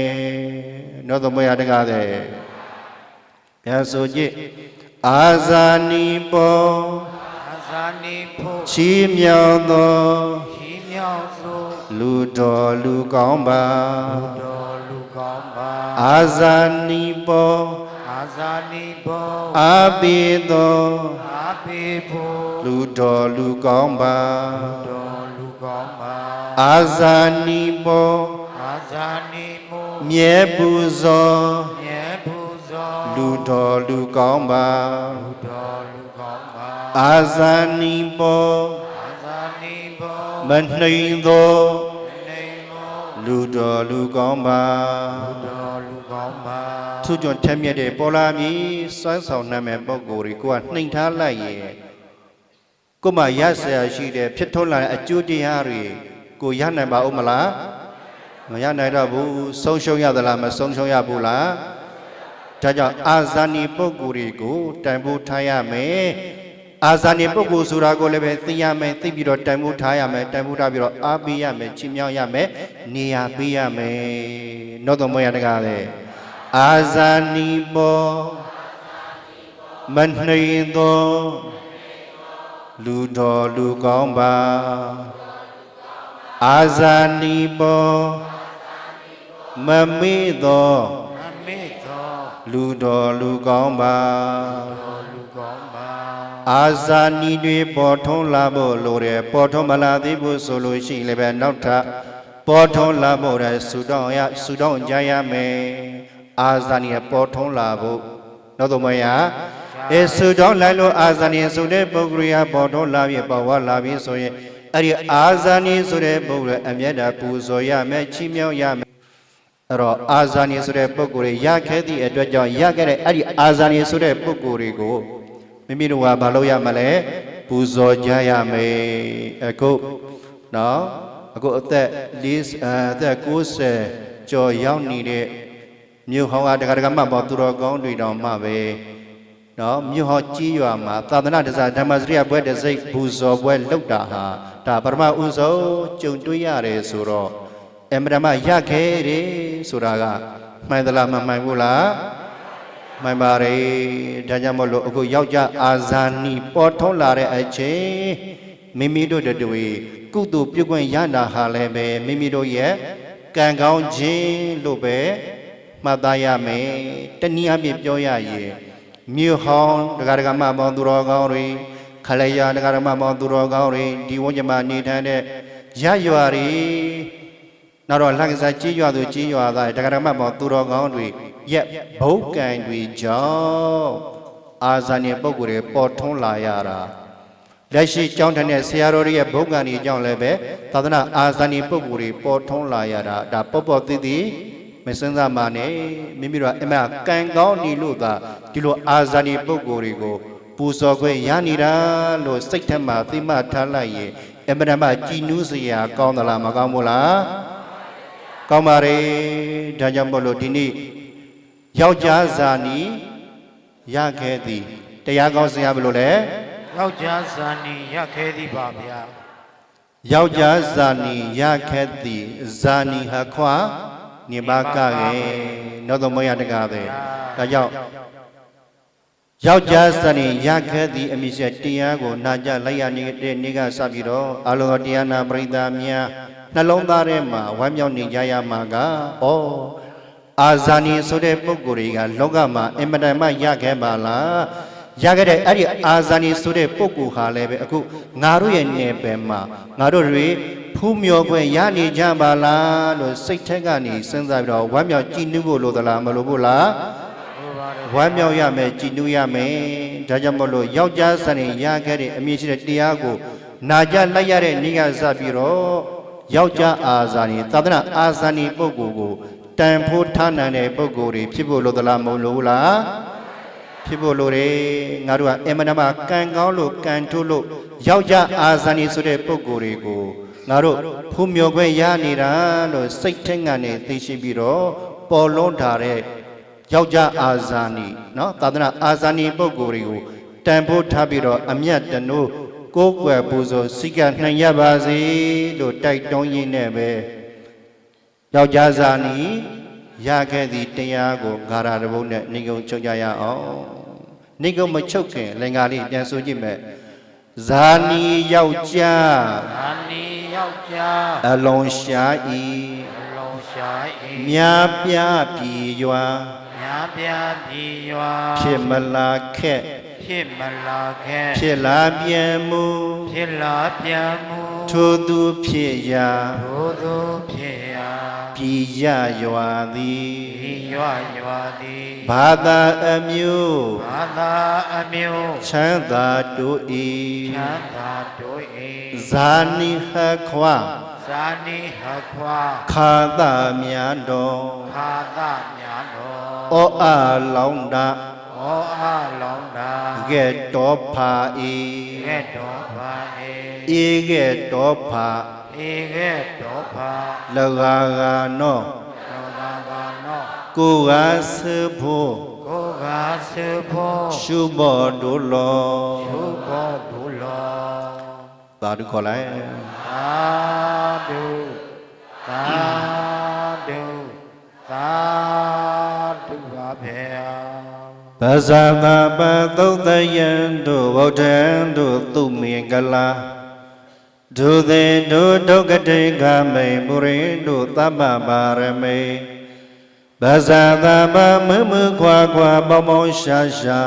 နောသမယတကားတဲ့ဘယ်ဆိုကြည့်အာဇာနည်ပေါ်အာဇာနည်ဖို့ချီးမြှောက်သောချီးမြှောက်သောလူတော်လူကောင်းပါလူတော်လူကောင်းပါအာဇာနည်ပေါ်အာဇာနည်ပေါ်အာပိသောအာပိဖို့လူတော်လူကောင်းပါလူတော်လူကောင်းပါအာဇာနည်ပေါ်အာဇာနည်မို့မြဲပူဇော်မြဲပူဇော်လူတော်လူကောင်းပါလူတော်လူကောင်းပါအာဇာနည်ပေါ်အာဇာနည်ပေါ်မနှိမ်သောမနှိမ်သောလူတော်လူကောင်းပါလူတော်လူကောင်းပါသူကြောင့်ထက်မြက်တဲ့ပေါ်လာမည်စွမ်းဆောင်နိုင်မဲ့ပုဂ္ဂိုလ်တွေကိုကနှိမ်ထားလိုက်ရင်ကိုမှရဆရာရှိတဲ့ဖြစ်ထွန်းလာတဲ့အကျိုးတရားတွေကိုရနိုင်ပါဦးမလားမရနိုင်တော့ဘူးဆုံးရှုံးရသလားမဆုံးရှုံးရဘူးလားဒါကြောင့်အာဇာနည်ပုဂ္ဂိုလ်တွေကိုတန်ဖိုးထားရမယ်အာဇာနည်ပုဂ္ဂိုလ်ဆိုတာကိုလည်းပဲသိရမယ်သိပြီးတော့တန်ဖိုးထားရမယ်တန်ဖိုးထားပြီးတော့အားပေးရမယ်ချီးမြှောက်ရမယ်နေရာပေးရမယ်နောတော်မွေးရတကားလေအာဇာနည်ပေါ်မနှိမ်သောလူတော်လူကောင်းပါအာဇာနည်ပေါ်မမေ့သောမမေ့သောလူတော်လူကောင်းပါလူကောင်းပါအာဇာနည်တွေပေါ်ထွန်းလာဖို့လိုတယ်ပေါ်ထွန်းမလာသေးဘူးဆိုလို့ရှိရင်လည်းပဲနောက်ထပ်ပေါ်ထွန်းလာဖို့တဲ့ဆူတောင်းကြရမယ်အာဇာနည်ပေါ်ထွန်းလာဖို့နောက်တော့မရဆူတောင်းလိုက်လို့အာဇာနည်ဆိုတဲ့ပုဂ္ဂိုလ်ရပေါ်ထွန်းလာပြီပေါ်ဝလာပြီဆိုရင်အဲ့ဒီအာဇာနည်ဆိုတဲ့ပုဂ္ဂိုလ်အမျက်တာပူဇော်ရမယ်ချီးမြှောက်ရမယ်အဲ့တော့အာဇာနည်ဆိုတဲ့ပုဂ္ဂိုလ်ရခဲ့သည့်အတွက်ကြောင့်ရခဲ့တဲ့အဲ့ဒီအာဇာနည်ဆိုတဲ့ပုဂ္ဂိုလ်တွေကိုမိမိတို့ကမလုပ်ရမလဲပူဇော်ကြရမယ်အခုနော်အခုအသက်90ကျော်ရောက်နေတဲ့မြို့ဟောင်းကတက္ကမပေါ့သူတော်ကောင်းတွေတောင်မှပဲနော်မြို့ဟောင်းကြီးရွာမှာသာသနာ့တစားဓမ္မစရိယဘွဲတစိတ်ပူဇော်ပွဲလုပ်တာဟာဒါပရမဥဆုံးကြုံတွေ့ရတယ်ဆိုတော့အမရမရခဲ့တယ်ဆိုတာကမှန်သလားမမှန်ဘူးလားမှန်ပါတယ်ဒါကြောင့်မလို့အခုယောက်ျားအာဇာနည်ပေါ်ထွန်းလာတဲ့အချိန်မိမိတို့တွေကုသိုလ်ပြုခွင့်ရတာဟာလည်းပဲမိမိတို့ရဲ့ကံကောင်းခြင်းလို့ပဲမှတ်သားရမယ်တနည်းအားဖြင့်ပြောရရင်မြို့ဟောင်းဒကာမပေါင်းသူတော်ကောင်းတွေခလယာဒကာမပေါင်းသူတော်ကောင်းတွေဒီဝန်းကျင်မှာနေထိုင်တဲ့ရရွာတွေနောက်တော့လက်ကစားကြီးရွာသူကြီးရွာသားဒကာမပေါင်းသူတော်ကောင်းတွေရက်ဘုတ်ကံတွေကြောင့်အာဇာနည်ပုဂ္ဂိုလ်တွေပေါ်ထွန်းလာရတာလက်ရှိကျောင်းထတဲ့ဆရာတော်တွေရဲ့ဘုတ်ကံတွေကြောင့်လည်းပဲသာသနာအာဇာနည်ပုဂ္ဂိုလ်တွေပေါ်ထွန်းလာရတာဒါပေါ့သိသိမစင်းစားမှနဲ့မိမိတို့အမကံကောင်းနေလို့သာဒီလိုအာဇာနည်ပုဂ္ဂိုလ်တွေကိုပူဇော်ခွင့်ရနေတာလို့စိတ်ထက်မှသိမှထားလိုက်ရင်အမရမကြည်နူးစရာကောင်းသလားမကောင်းဘူးလားကောင်းပါလေဒါကြောင့်မို့လို့ဒီနေ့ယောက်ျားဇာနီရခဲ့သည်တရားကောင်းစရာဘယ်လိုလဲယောက်ျားဇာနီရခဲ့သည်ပါဗျာယောက်ျားဇာနီရခဲ့သည်ဇာနီဟခွာနိဘာကရဲ့နောက်တော့မရတကားပဲဒါကြောင့်ယောက်ျားဇာနီရခဲ့သည်အမိဆက်တရားကိုနာကြလိုက်ရနေတဲ့နေ့ကစပြီးတော့အလောတရားနာပရိသတ်များနှလုံးသားထဲမှာဝမ်းမြောက်နေကြရမှာကဩအာဇာနည်ဆိုတဲ့ပုဂ္ဂိုလ်တွေကလောကမှာအင်မတန်မှရခဲ့ပါလားရခဲ့တဲ့အဲ့ဒီအာဇာနည်ဆိုတဲ့ပုဂ္ဂိုလ်ဟာလည်းပဲအခုငါတို့ရဲ့နယ်ပယ်မှာငါတို့တွေဖူးမြော်ခွင့်ရနေကြပါလားလို့စိတ်ထက်ကနေစဉ်းစားပြီးတော့ဝမ်းမြောက်ကြည်နူးဖို့လိုသလားမလိုဘူးလားဝမ်းမြောက်ရမယ်ကြည်နူးရမယ်ဒါကြောင့်မလို့ယောက်ျားဇာနည်ရခဲ့တဲ့အမြင့်ရှိတဲ့တရားကိုနာကြလိုက်ရတဲ့နေ့ကစပြီးတော့ယောက်ျားအာဇာနည်သာသနာအာဇာနည်ပုဂ္ဂိုလ်ကိုတန်ဖိုးထားနိုင်တဲ့ပုဂ္ဂိုလ်တွေဖြစ်ဖို့လိုသလားမလိုဘူးလားဖြစ်ဖို့လိုတယ်ငါတို့ကအမနာမကံကောင်းလို့ကံထိုးလို့ယောက်ျားအာဇာနည်ဆိုတဲ့ပုဂ္ဂိုလ်တွေကိုငါတို့ဖူးမြော်ခွင့်ရနေတာလို့စိတ်ထက်ကနေသိရှိပြီးတော့ပေါ်လွန်ထားတဲ့ ယောက်ျားအာဇာနည်နော်သာသနာအာဇာနည်ပုဂ္ဂိုလ်တွေကိုတန်ဖိုးထားပြီးတော့အမြတ်တနိုးကိုးကွယ်ပူဇော်စိကနိုင်ရပါစေလို့တိုက်တွန်းရင်းနဲ့ပဲယောက်ျားဇာနည်ရခဲ့သည့်တရားကိုဂါရတပုတ်နဲ့နေကုံချုပ်ကြရအောင်နေကုံမချုပ်ခင်လင်္ကာလေးပြန်ဆိုကြည့်မယ်ဇာနီယောက်ျားဇာနီယောက်ျားအလွန်ရှားဤအလွန်ရှားဤမြားပြပြည်ရွာမြားပြပြည်ရွာဖြစ်မလာခက်ဖြစ်မလာခဲ့ဖြစ်လာပြန်မှုဖြစ်လာပြန်မှုထိုသူဖြစ်ရာထိုသူဖြစ်ရာပြည်ရရွာသည်ပြည်ရွာသည်ဘာသာအမျိုးဘာသာအမျိုးချမ်းသာတို့၏ချမ်းသာတို့၏ဇာနိဟခွာဇာနိဟခွာခါသများတော်ခါသများတော်ဩအလောင်းတာဩအလောင်းတာကဲ့တော်ဖာဤကဲ့တော်ဖာဤကဲ့တော်ဖာဤကဲ့တော်ဖာလဂါဂာနောကိုကဆေဖို့ကိုကဆေဖို့ရှုဘောဒုလောရှုဘောဒုလောသာဓုခေါ်လိုက်သာဓုသာဓုသာဓုပါဖေပဇာတာပသုတ်တယံတို့ဗုဒ္ဓံတို့သူမေကလာဒုသေတို့ဒုက္ကတိကမေပုရိတို့သဗ္ဗပါရမေပဇာတာပမမခွာခွာပေါင်းပေါင်းရှာရှာ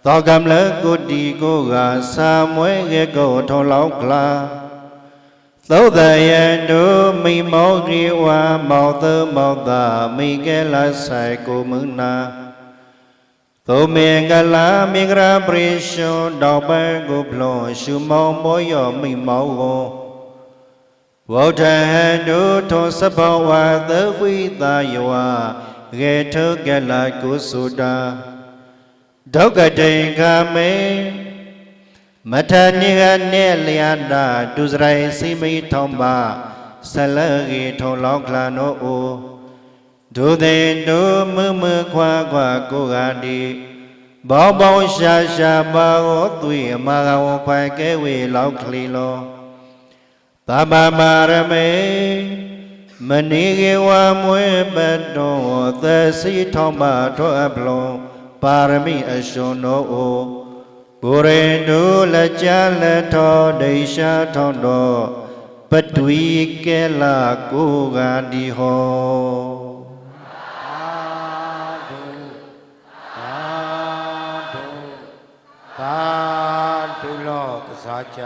သောကမ္လကုတီကိုကသာမွဲကေကိုထုံလောက်ကလာသုတ်တယံတို့မိမောကိဝါမောသမောတာမိကေလဆိုင်ကိုမနာသုမေကလာမင်္ဂရာပရိရှုတောပံကိုဖလွန်ရှုမောင်မောယောမိမောကိုဝௌထဟတုထောစဘောဝသဝိတာယောရေထုကလာကုစုတာဒုက္ကတိကမေမထနိကနေလျာတာဒုစရိုင်းစိမိထောင်းပါဆလရေထုံလောကလာနောအိုဒုသေတုမမခွာခွာကိုကတိဘောင်းပေါင်းရှာရှာပါဟောသွေအမကဝခွဲကဲဝေလောက်ကလီလောသဗ္ဗပါရမေမဏိကေဝမွေပတောသစီထောင်းပါထောအပလုံးပါရမီအရှင်တော်အိုဘူရေတုလက်ကြလက်ထောဒိရှာထောင်းတော်ပတွီကဲလာကိုကတိဟောသာဓုလောကစားကြ